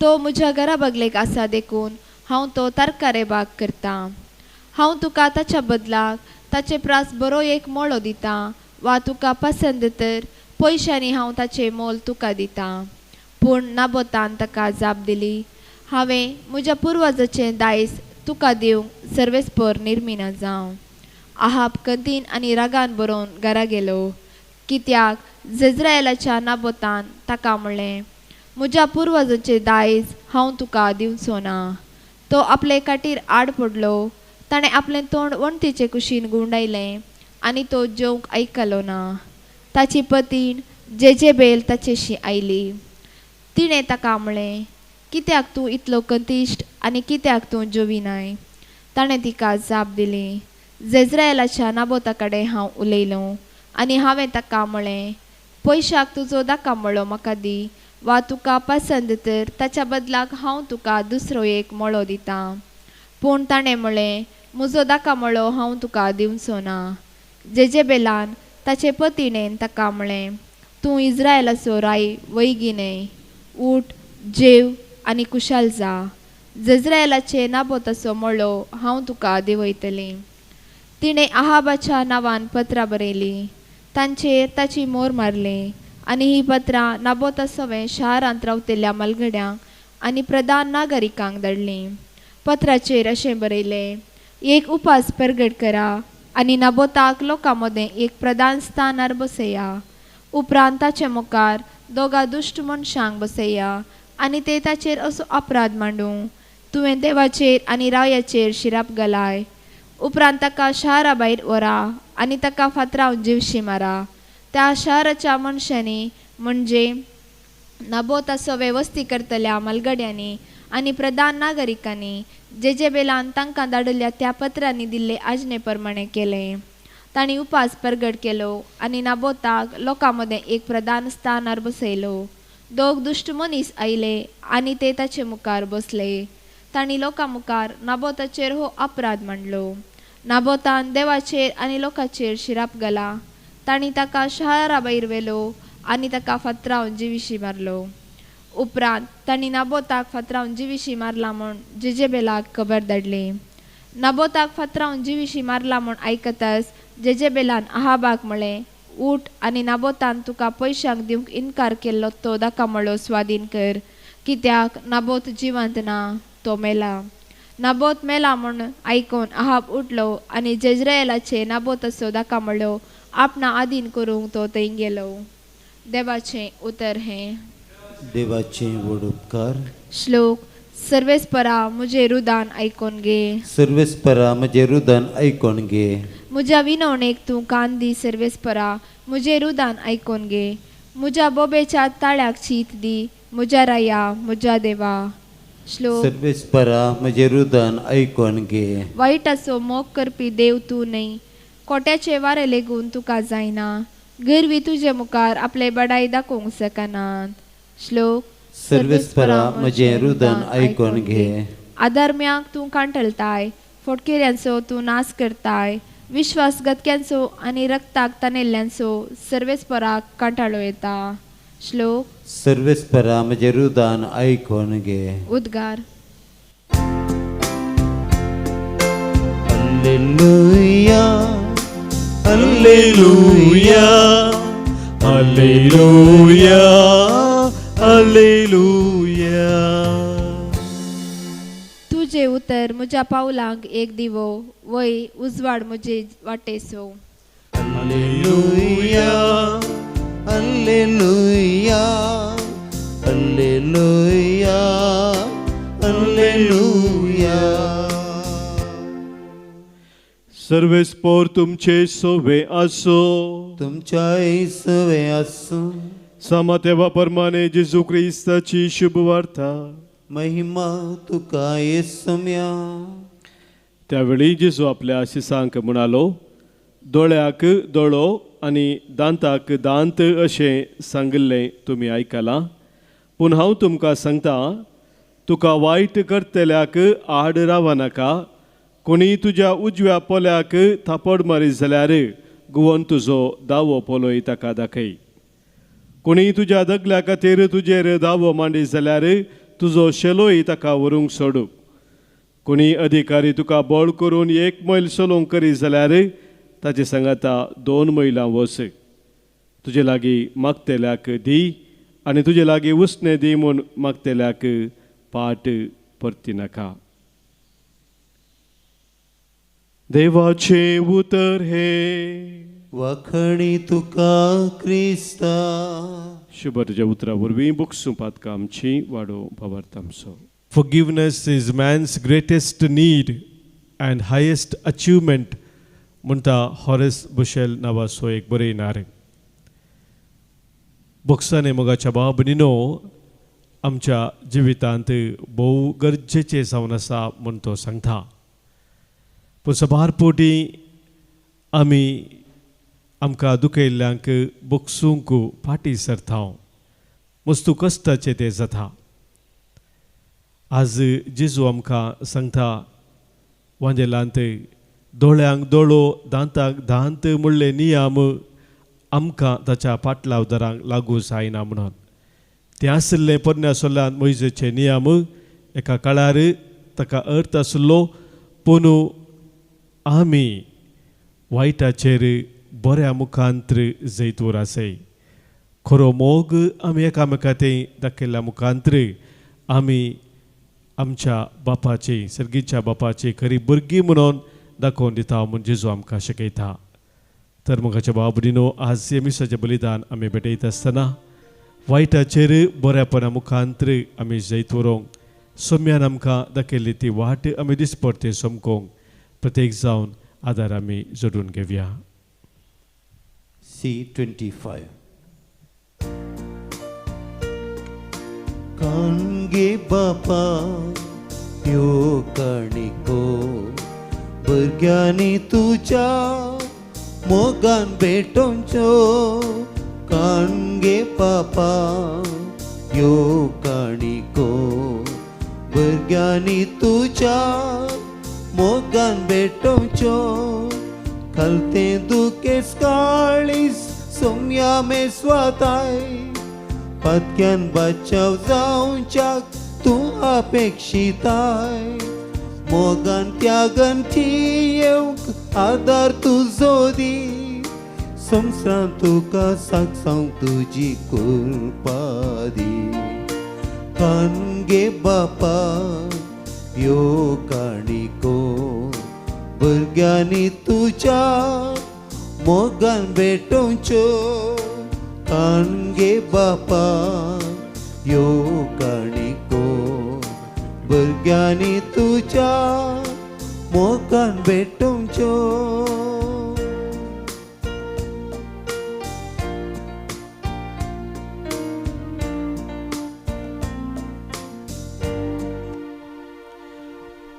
तो म्हज्या घरा बगलेक आसा देखून हांव तो तरकारे बाग करता. हांव तुका ताच्या बदलाक ताचे प्रास बरो एक मोळो दिता, वा तुका पसंद तर पयशांनी हांव ताचें मोल तुका दिता. पूण नाबोतान ताका जाप दिली, हांवें म्हज्या पुर्वजाचें दायज तुका दिवंक सर्वेस्पर निर्मिना जावं. आहाब कंदीन आनी रागान बरोवन घरा गेलो, कित्याक जेज्रायेलाच्या नाबोतान ताका म्हणलें, म्हज्या पुर्वजाचें दायज हांव तुका दिवचो ना. तो आपले काटीर आड पडलो, ताणें आपलें तोंड वणटीचे कुशीन गुंडायलें आनी तो जेवंक आयकलो ना. ताची पतीण जेजेबेल ताचेशी आयली. तिणें ताका म्हणलें, कित्याक तूं इतलो कंतिश्ट आनी कित्याक तूं जेविनाय? ताणें तिका जाप दिली, जेज्रायेलाच्या नाबोता कडेन हांव उलयलों आनी हांवें ताका म्हळें, पयशाक तुजो दाका मळो म्हाका दी, वा तुका पसंद तर ताच्या बदलाक हांव तुका दुसरो एक मळो दितां. पूण ताणें म्हळें, म्हजो दाका मळो हांव तुका दिवचो ना. जेजेबेलान ताचे पतीणेन ताका म्हळें, तूं इस्रायेलाचो राय वैगिनय, उठ, जेव आनी कुशाल जा. जेज्रायेलाचे नाबोताचो मळो हांव तुका दिवयतलें. तिणें आहाबाच्या नांवान पत्रां बरयलीं, तांचेर ताची मोर मारली आनी ही पत्रां नाबोता सवें शारांत रावतल्या मलगड्यांक आनी प्रधान नागरिकांक धाडलीं. पत्राचेर अशें बरयलें, एक उपास परगट करा आनी नाबोताक लोकां मदें एक प्रधान स्थानार बसया. उपरांत ताचे मुखार दोगा दुश्ट मनशांक बसया आनी ते ताचेर असो अपराध मांडूं, तुवें देवाचेर आनी रायाचेर शिराप घालाय. उपरांत ताका शारा भायर व्हरा आनी ताका फातरावन जिवशी मारा. त्या शाराच्या मनशांनी म्हणजे नाबोताचो वेवस्थी करतल्या मलगड्यांनी आनी प्रधान नागरिकांनी जेजेबेलान तांकां धाडल्या त्या पत्रांनी दिल्ले आज्ञे प्रमाणें केलें. तांणी उपास परगट केलो आनी नाबोताक लोकां मदें एक प्रधान स्थानार बसयलो. दोग दुश्ट मनीस आयले आनी ते ताचे मुखार बसले. तांणी लोकां मुखार नाबोताचेर हो अपराध मांडलो. नाबोतान देवाचेर आनी लोकांचेर शिराप घाला. तांणी ताका शारा भायर व्हेलो आनी ताका फातरावन जिविशी मारलो. उपरांत तांणी नाबोताक फातरावन जिविशी मारला म्हूण जेजेबेलाक खबर धाडली. नाबोताक फातरावन जिविशी मारला म्हूण आयकताच जेजेबेलान आहाबाक म्हळें, उठ आनी नाबोतान तुका पयशांक दिवंक इन्कार केल्लो तो दाका मळो स्वाधीन कर, कित्याक नाबोत जिवंत ना, तो मेला. नाबोत मेला म्हूण आयकून आहाब उठलो आनी जेज्रायेलाचे नाबोताचो दाका मळो आपणा आधीन करूंक तो थंय गेलो. देवाचें उतर हें. देवाचें व्हड उपकार. श्लोक. सर्वेस्परा म्हजें रुदान आयकून घे. सर्वेस्परा म्हजें रुदान आयकून घे. म्हज्या विनवणेक तूं कान दी. सर्वेस्परा म्हजें रुदान आयकून घे. म्हज्या बोबेच्या ताळ्याक चीत दी. म्हज्या राया, म्हज्या देवा. श्लोक. सर्वेस्परा म्हजें रुदान आयकून घे. वायटाचो मोग करपी देव तूं न्हय. कोट्याचे वारे लेगून तुका जायना. गरवी तुजे मुखार आपले बडाई दाखोवंक शकनात. श्लोक. सर्वेस्परा म्हजें रुदान आयकून घे. आधर्म्यांक तूं कांठलताय, फोटकेऱ्यांचो तूं नाश करताय, विश्वासघातक्यांचो आनी रक्ताक तानेल्ल्यांचो सर्वेस्पराक कांठाळो येता. श्लोक. सर्वेस्परा म्हजें रुदान आयकून घे. उद्गार. हालेलुया, हालेलुया, हालेलुया, हालेलुया. तुझे उतर म्हज्या पावलांक एक दिवो, वय उजवाड म्हजे वाटेसो. हालेलुया, हालेलुया, हालेलुया, हालेलुया. सर्वेस्पोर तुमचे सोवे आसो. तुमच्या सवे आसूं. समातेवा परमाने जेजू क्रिस्ताची शुभ वार्ता. महिमा तुका येसुम्या. त्यावेळी जेजू आपल्या आशिसांक म्हणालो, दोळ्याक दोळो आनी दांताक दांत अशें सांगिल्लें तुमी आयकलां. पूण हांव तुमकां सांगता, तुका वायट करतल्याक आड रावा नाका. कोणी तुज्या उजव्या पोल्याक थापड मारीत जाल्यार घुंवन तुजो दावो पोलोय ताका दाखय. कोणी तुज्या दगल्या खातीर तुजेर दावो मांडीत जाल्यार तुजो शेलोय ताका व्हरूंक सोडू. कोणी अधिकारी तुका बोळ करून 1 मैल चलोवंक करीत जाल्यार ताचे सांगाता 2 मैलां वच. तुजे लागीं मागतेल्याक दी आनी तुजे लागीं उसणें दी म्हूण मागतेल्याक पाट परती नाका. देवाचे उतर हे. वाखणी तुका क्रिस्ता. शुभ तुज्या उतरा वरवीं बुकसूंपात आमची वाडो भावार्थ आमचो. Forgiveness is man's greatest need and highest achievement म्हणटा हॉरेस बुशेल नांवाचो एक बरयणार. बोक्साने मोगाच्या बाबनीनो आमच्या जिवितांत भोव गरजेचे जावन आसा म्हूण तो सांगता. पूण सबार पोटी आमी आमकां दुखयल्ल्यांक बोगसूंक फाटी सरता. मस्तू कश्टाचे ते जाता. आज जेजू आमकां सांगता वांजेलांत दोळ्यांक दोळो दांताक दांत म्हणले नियम आमकां ताच्या पाटलावदारांक लागू जायना म्हणून. तें आसलें पोरण्या सोल्यांत मोइजेचे नियम एका काळार ताका अर्थ आसलो. पूण आमी वायटाचेर बऱ्या मुखांत्र जैतूर आसाय. खरो मोग आमी एकामेकांतय दाखयल्ल्या मुखांत्र आमी आमच्या बापाची सर्गीच्या बापाची खरी भुरगीं म्हणून दाखोवन दिता म्हूण जेजू आमकां शिकयता. तर मोगाच्या बाबडीनो आज येमिसाचें बलिदान आमी भेटयत आसतना वायटाचेर बऱ्यापणा मुखांत्र आमी जैत व्हरूंक सोम्यान आमकां दाखयल्ली ती वाट आमी दिसपरते सोमकोंक प्रत्येक जावन आदार आमी जोडून घेवया. C25 कांगे बापा ह्यो काणिको भुरग्यांनी तुज्या मोगान भेटोवच्यो. कांगे बापा ह्यो काणिको भुरग्यांनी तुज्या मोगान भेटोवच्यो. खालतें दुखेस काळीस सोम्या मेस्वाताय पत्क्यान बचाव जावच्याक तूं अपेक्षिताय. मोगान त्यागन ती येवंक आदार तुजो दी. संवसारांत तुका सागसांव तुजी कृपा दी. कांगे बापा ह्यो काणिको भुरग्यांनी तुज्या मोगान भेटोवच्यो. कांगे बापा ह्यो काणिको भुरग्यांनी तुज्या मोगान भेटोवच्यो.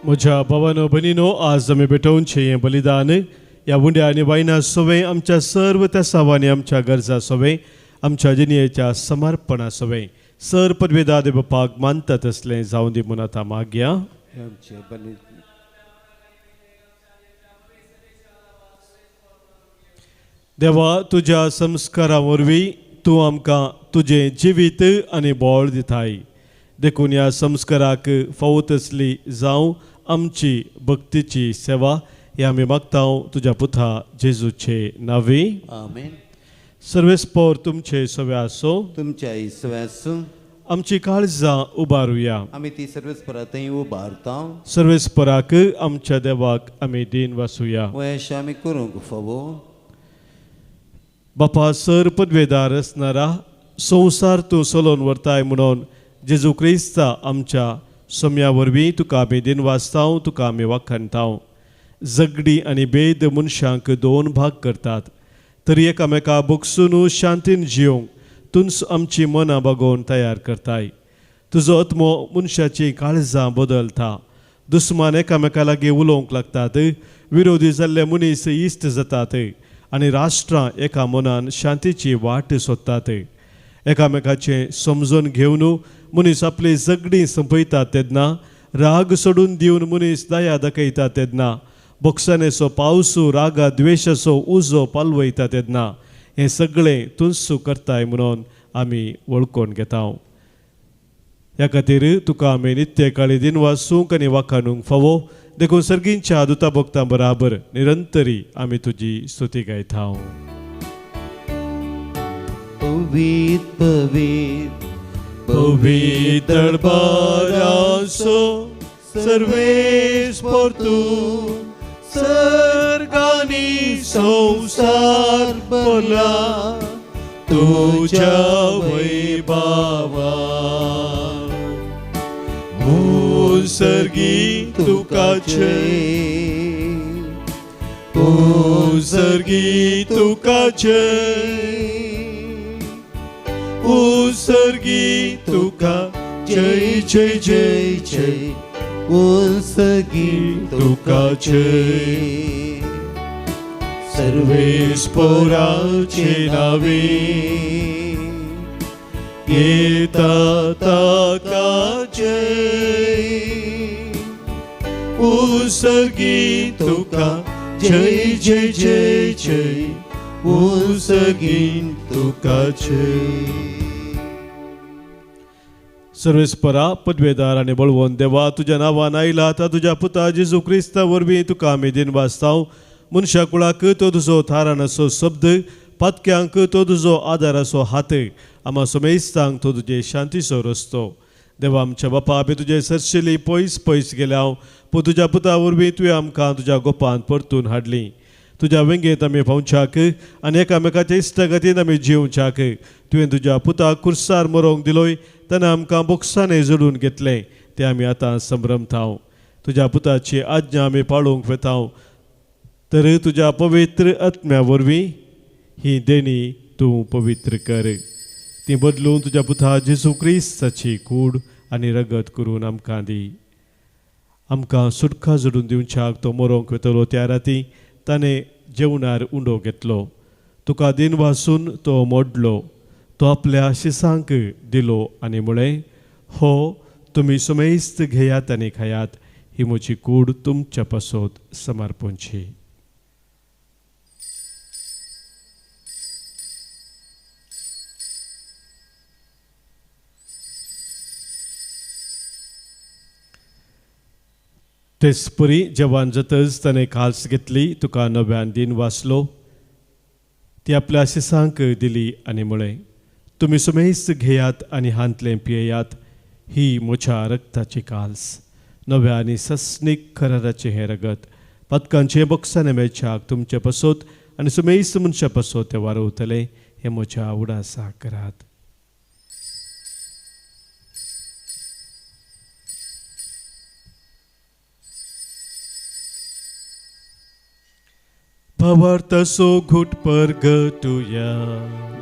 म्हज्या भावानो भयणीनो आज आमी भेटोवचें हें बलिदान ह्या उंड्या आनी वायना सोवे आमच्या सर्व त्या सावांनी आमच्या गरजा सोवे आमच्या जिणेच्या समर्पणा सोवे सर पदवेदार बापाक मानता तसलें जावं दी म्हूण आतां मागया. आमचे बलि देवा तुज्या संस्कारा वरवीं तूं आमकां तुजें जिवीत आनी बोळ दिताय. देखून ह्या संस्काराक फावो तसली जावं आमची भक्तीची सेवा हे आमी मागतांव तुज्या पुता जेजूचे नांवी. आमेन. सर्वेस्पोर तुमचे सवे आसो. तुमच्या इसव्यास आमची काळजां उबारुया. आमी ती सर्वेस्परांतय उबारता. सर्वेस्पराक आमच्या देवाक आमी दिन वासुया. वयश आमी करूंक फावो. बापा सर पदवेदार असणारा संवसार तूं चलोवन व्हरताय म्हणून जेजू क्रिस्ता आमच्या सोम्या वरवीं तुका आमी दिन वाचतांव तुका आमी वाखणटाव. जगडी आनी बेद मनशांक दोन भाग करतात तरी एकामेका बोगसून शांतीन जिवंक तूंच आमची मनां बागोवन तयार करताय. तुजो आत्मो मनशाची काळजां बदलता. दुस्मान एकामेका लागीं उलोवंक लागतात. विरोधी जाल्ले मनीस इश्ट जातात आनी राष्ट्रां एका मनान शांतीची वाट सोदतात. एकामेकाचें समजून घेवन मनीस आपली जगडी संपयता तेन्ना राग सोडून दिवन मनीस दया दाखयता तेन्ना बोगसानेचो पावस रागा द्वेशाचो उजो पालवयता तेन्ना हें सगळें तूंच करताय म्हणून आमी वळखून घेता. ह्या खातीर तुका आमी नित्य काळी दिन वासूंक आनी वाखाणूंक फावो. देखून सर्गींच्या दुता भक्तां बराबर निरंतरी आमी तुजी स्तुती गायता. पवित पवित पवित्र दरबाराचो सर्वेस्पोर तूं सर्गांनी संवसार भरला तुज्या वैभवान. सर्गी तुकाचे सर्गी तुकाचे उसर्गी तुका जय जय जय जय उलसगी तुका जय सर्वेस्पराचे नावे येता ताका जय उसर्गी तुका जय जय जय जय उसर्गी तुका जय. सर्वेस्परा पदवेदार आणि बळवंत देवा, तुझ्या नांवान आयला आता तुझ्या पुता जेजू क्रिस्ता वरवीं तुका आमी दिन वाचताव. मनशा कुळाक तो तुजो थारान असो शब्द, पातक्यांक तो तुजो आदार असो हात, आम्हा समेस्तांक तो तुजे शांतीचो रस्तो. देवा आमच्या बापा, आमी तुजे सरशेली पयस पयस गेल्याव, पूण तुज्या पुता वरवीं तुवें आमकां तुज्या गोपान परतून हाडली. तुज्या वेंगेत आमी पावच्याक आनी एकामेकाच्या इश्टगतीन आमी जिवच्याक तुवें तुज्या पुताक कुर्सार मरोंक दिलोय, तेन्ना आमकां बोक्साने जोडून घेतलें तें आमी आतां संभ्रमताव. तुज्या पुताची आज्ञा आमी पाळूंक वेताव, तर तुज्या पवित्र आत्म्या वरवीं ही देणी तूं पवित्र कर. ती बदलून तुज्या पुता जेजू क्रिस्ताची कूड आनी रगत करून आमकां दी. आमकां सुटका जोडून दिवच्याक तो मरोंक वेतलो त्या राती ताणें जेवणार उंडो घेतलो. तुका दिन वासून तो मोडलो, तो आपल्या शिसांक दिलो आनी म्हळें, हो तुमी सुमेस्त घेयात आनी खायात, ही म्हजी कूड तुमच्या पासत समर्पणची. तेचपरी जेवण जातच ताणें खास घेतली, तुका नव्यान दिन वाचलो, ती आपल्या शिसांक दिली आनी म्हळें, तुमी सुमेस्त घेयात आनी हांतलें पियेयात, ही म्हज्या रक्ताची काल्स, नव्या आनी सस्नीक कराराचें हें रगत, पदकांचे बॉक्साने मेळच्याक तुमचे पासत आनी सुमेस्त मनशा पासत ते वारवतले, हें म्हज्या उडासा करात. भावार्थाचो घुट परगटुया.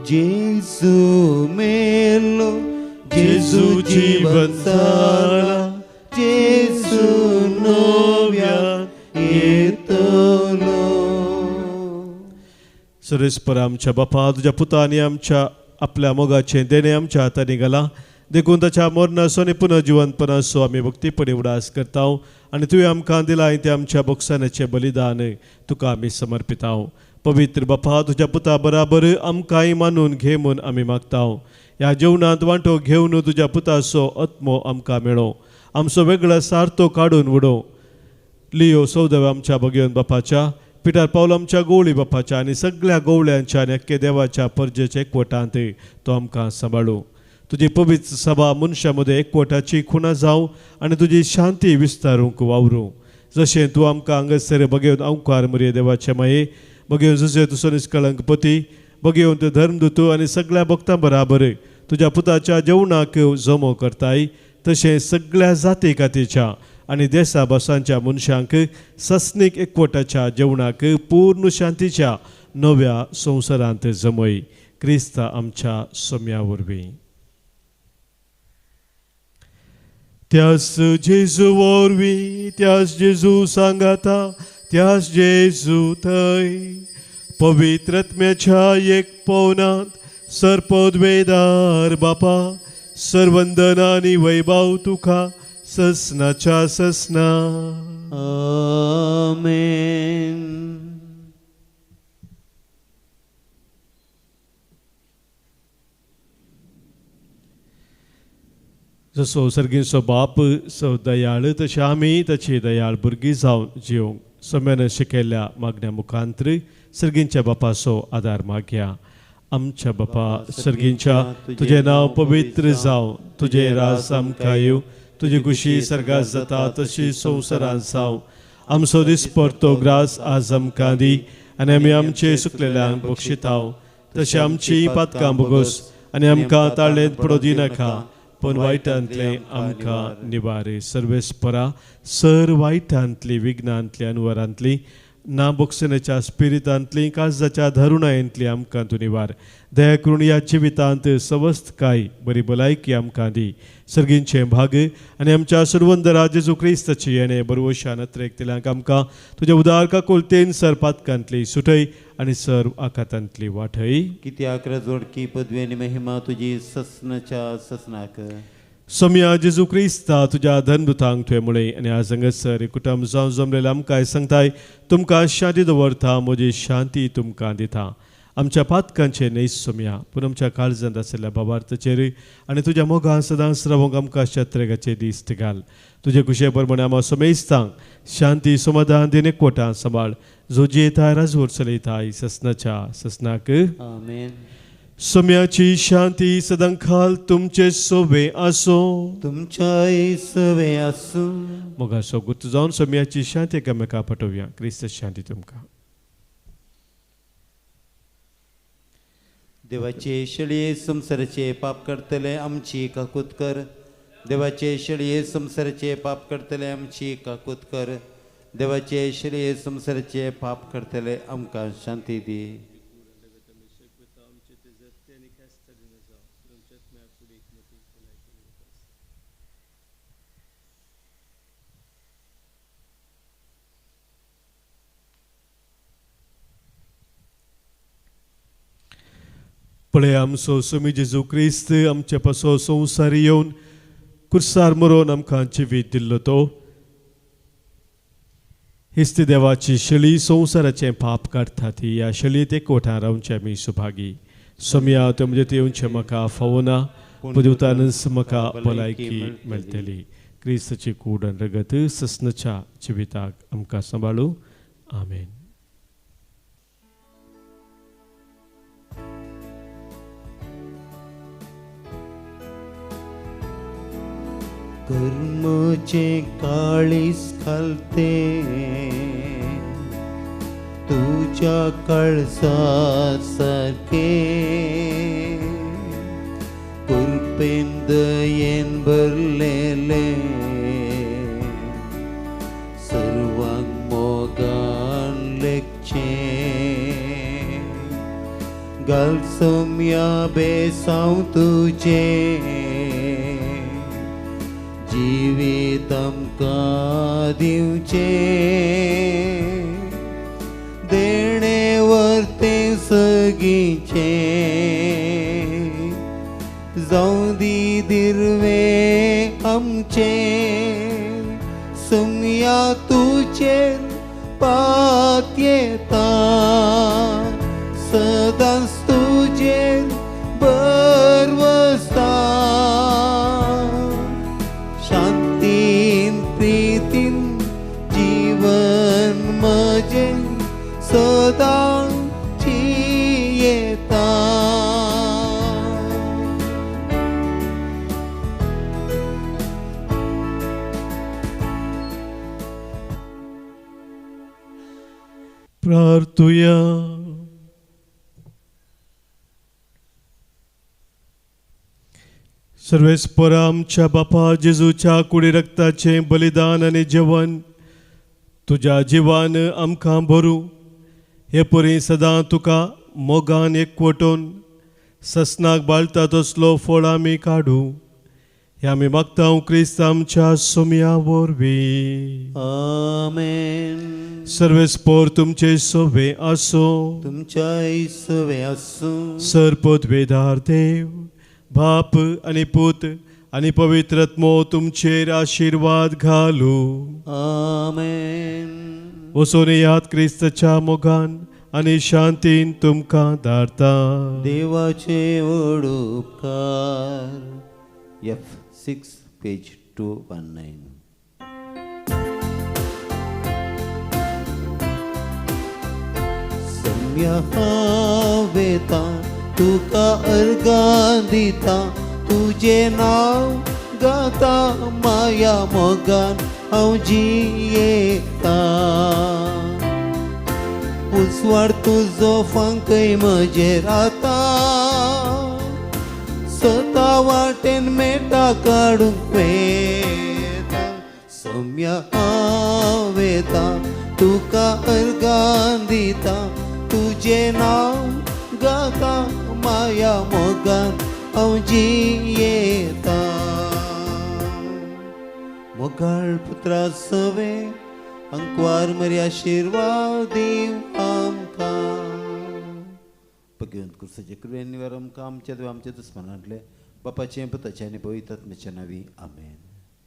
जेजू मेलो, जेजू जीवन जाला, जेजू नव्यान येतलो. सर्वेस्पर आमच्या बापा, तुझ्या पुतांनी आमच्या आपल्या मोगाचें देणे आमच्या हातांनी घाला, देखून ताच्या मरणाचो आनी पुनर्जिवंतपणाचो आमी भक्तीपणी उडास करताव आनी तुवें आमकां दिलाय तें आमच्या बोक्सानाचें बलिदान तुका आमी समर्पिताव. पवित्र बापा, तुज्या पुता बराबर आमकांय मानून घे म्हूण आमी मागताव. ह्या जेवणांत वांटो घेवन तुज्या पुताचो आत्मो आमकां मेळो, आमचो वेगळो सार्थो काडून उडो. लियो सौदव आमच्या भगिवन बापाच्या, पिटार पावल आमच्या गवळी बापाच्या आनी सगळ्या गवळ्यांच्या आनी अख्खे देवाच्या परजेच्या एकवटांत तो आमकां सांबाळू. तुजी पवित्र सभा मनशा मदें एकवटाची खुणा जावं आनी तुजी शांती विस्तारूंक वावरूं. जशें तूं आमकां हांगासर भगिवन अवकार मरे देवाचे माये, भगिवन जशें तुजो निश्कळंक पती, भगिवन तूं धर्मदूत आनी सगळ्या भक्तां बराबर तुज्या पुताच्या जेवणाक जमो करताय, तशें सगळ्या जाती कातीच्या आनी देसा भासांच्या मनशांक सस्नीक एकवटाच्या जेवणाक पूर्ण शांतीच्या नव्या संवसारांत जमय. क्रिस्ता आमच्या सोम्या वरवीं. त्याच जेजू वरवीं, त्याच जेजू सांगाता, त्याच जेजू थंय, पवित्र आत्म्याच्या एक पवनांत सरपदवेदार बापा, सर्वंदना आनी वैभव तुका ससनाच्या ससना. आमेन. जसो सर्गीचो बाप सो दयाळ, तशें आमी ताची दयाळ भुरगीं जावन जिवंक सोम्यान शिकयल्ल्या मागण्या मुखांतर सर्गींच्या बापाचो आदार मागया. आमच्या बापा सर्गींच्या, तुजें नांव पवित्र जावं, तुजें राज आमकां येवं, तुजी खुशी सर्गात जाता तशी संवसारांत जावं. आमचो दिसपरतो ग्रास आज आमकां दी आनी आमी आमचे सुकलेल्यांक बक्षिताव, तशें आमची पातकां बोगोस आनी आमकां ताळेंत पडो दिनाका, पण वायटांतले आमकां निवार. सर्वेस्परा, सर वायटांतली, विघ्नांतली, अनुवरांतली ना बोक्सनेच्या स्पिरितांतली काळजाच्या धरुणायेंतली आमकां तूं निवार. दया करून या जिवितांत सवस्त काय बरी भलायकी आमकां दी. सर्गींचे भाग आनी आमच्या सुरवंदरा जेजू क्रिस्ताची येणे बरोवशा नत्रेकतल्यांक आमकां तुज्या उदारका कोलतेन सर पातकांतली सुटय आनी सर आकांतांतली वाठय. कित्याक जोडकी पदवी आनी महिमा तुजी ससनाच्या ससनाक. सोम्या जेजू क्रिस्ता तुज्या धनदुतांक तुवें मुळे आनी आज हांगासर कुटुंब जावं जमलेले आमकां सांगताय तुमकां शांती दवरता म्हजी शांती तुमकां दिता. आमच्या पातकांचे नैस सोम्या पूण आमच्या काळजांत आशिल्ल्या बाबार्थचेर आनी तुज्या मोगान सदांच रावंक आमकां शेत्रेगाचे दिश्ट घाल. तुजे कुशे प्रमाणे आमी सोमेस्तांक शांती समाधान दिन एकवटां सांबाळ. जो जेताय राजवट चलयताय ससनाच्या ससनाक. आमेन. सोम्याची शांती सदांखाल तुमचे सोबे आसो. तुमच्याय सवे आसूं. मोगाचो गुत जावन सोम्याची शांती एकामेकां पटोवया. क्रिस्त शांती तुमकां. देवाचे शेळये संसाराचे पाप करतले आमची काकूत कर. देवाचे शेळये संसाराचे पाप करतले आमची काकूत कर. देवाचे शेळये संसाराचे पाप करतले आमकां शांती दी. पळय आमचो सोमी जेजू क्रिस्त आमचे पासो संवसार येवन कुर्सार मरोवन आमकां जिवीत दिल्लो तो. हिस्त देवाची शेळी संवसाराचें पाप काडटा ती. ह्या शेळयेत एकवटां रावचे आमी सुभागी. सोम्या तो म्हणजे ते येवचे म्हाका फावना पदुतानस म्हाका भलायकी मेळटली. क्रिस्ताची कूड आनी रगत ससनाच्या जिविताक आमकां सांबाळू. आमेन. कर्मचे काळीस घालते तुझ्या कळसा सारखे. कृपेंद येन भरलेले सर्वांक मोगान लेखचे. घाल सोम्या बेसांव तुझे जिवीत आमकां दिवचे. देणे वर्ते सगीचे जावं दी दिर्वे आमचे. सोम्या तुजेर पात येता सदांच तुजेर बरवस्ता. शांतीन प्रीतीन जीवन म्हजे सदांची येता. प्रार्थुया. सर्वेस्पर आमच्या बापा जेजूच्या कुडी रक्ताचे बलिदान आनी जेवण तुज्या जिवान आमकां भरू. हे परी सदां तुका मोगान एकवटून ससनाक बाळटा तसलो फळ आमी काडू. हे आमी मागता क्रिस्त आमच्या सोम्या वरवीं. आमेन. सर्वेस्पर तुमचे सोबे आसो. तुमच्याय सवे आसूं. सरपदवेदार देव बाप आनी पूत आनी पवित्रात्मो तुमचेर आशिर्वाद घालू. आमेन. वचून याद क्रिस्ताच्या मोगान आनी शांतीन तुमकां धाडटा. देवाचे व्हड उपकार. F6 page 219. सम्या हांव येता तुका अर्गां दिता. तुजे नांव गाता माया मोगान हांव जियेता. उसवाड तुजो फांकय म्हजेर आता. स्वता वाटेन मेटा काडूंक वेता. सोम्या हांव येता तुका अर्गान दिता तुझे नाव गाता माया मोगान हांव जियेता मोगाळ पुत्रा सवे अंकवार मरी आशीर्वाद दिव आमकां पगेवन कुर्साचे कृपेन निवार आमकां आमच्या दुस्मानांतले बापाचें पुताचें आनी पवित्र आत्म्याच्या नांवी आमेन.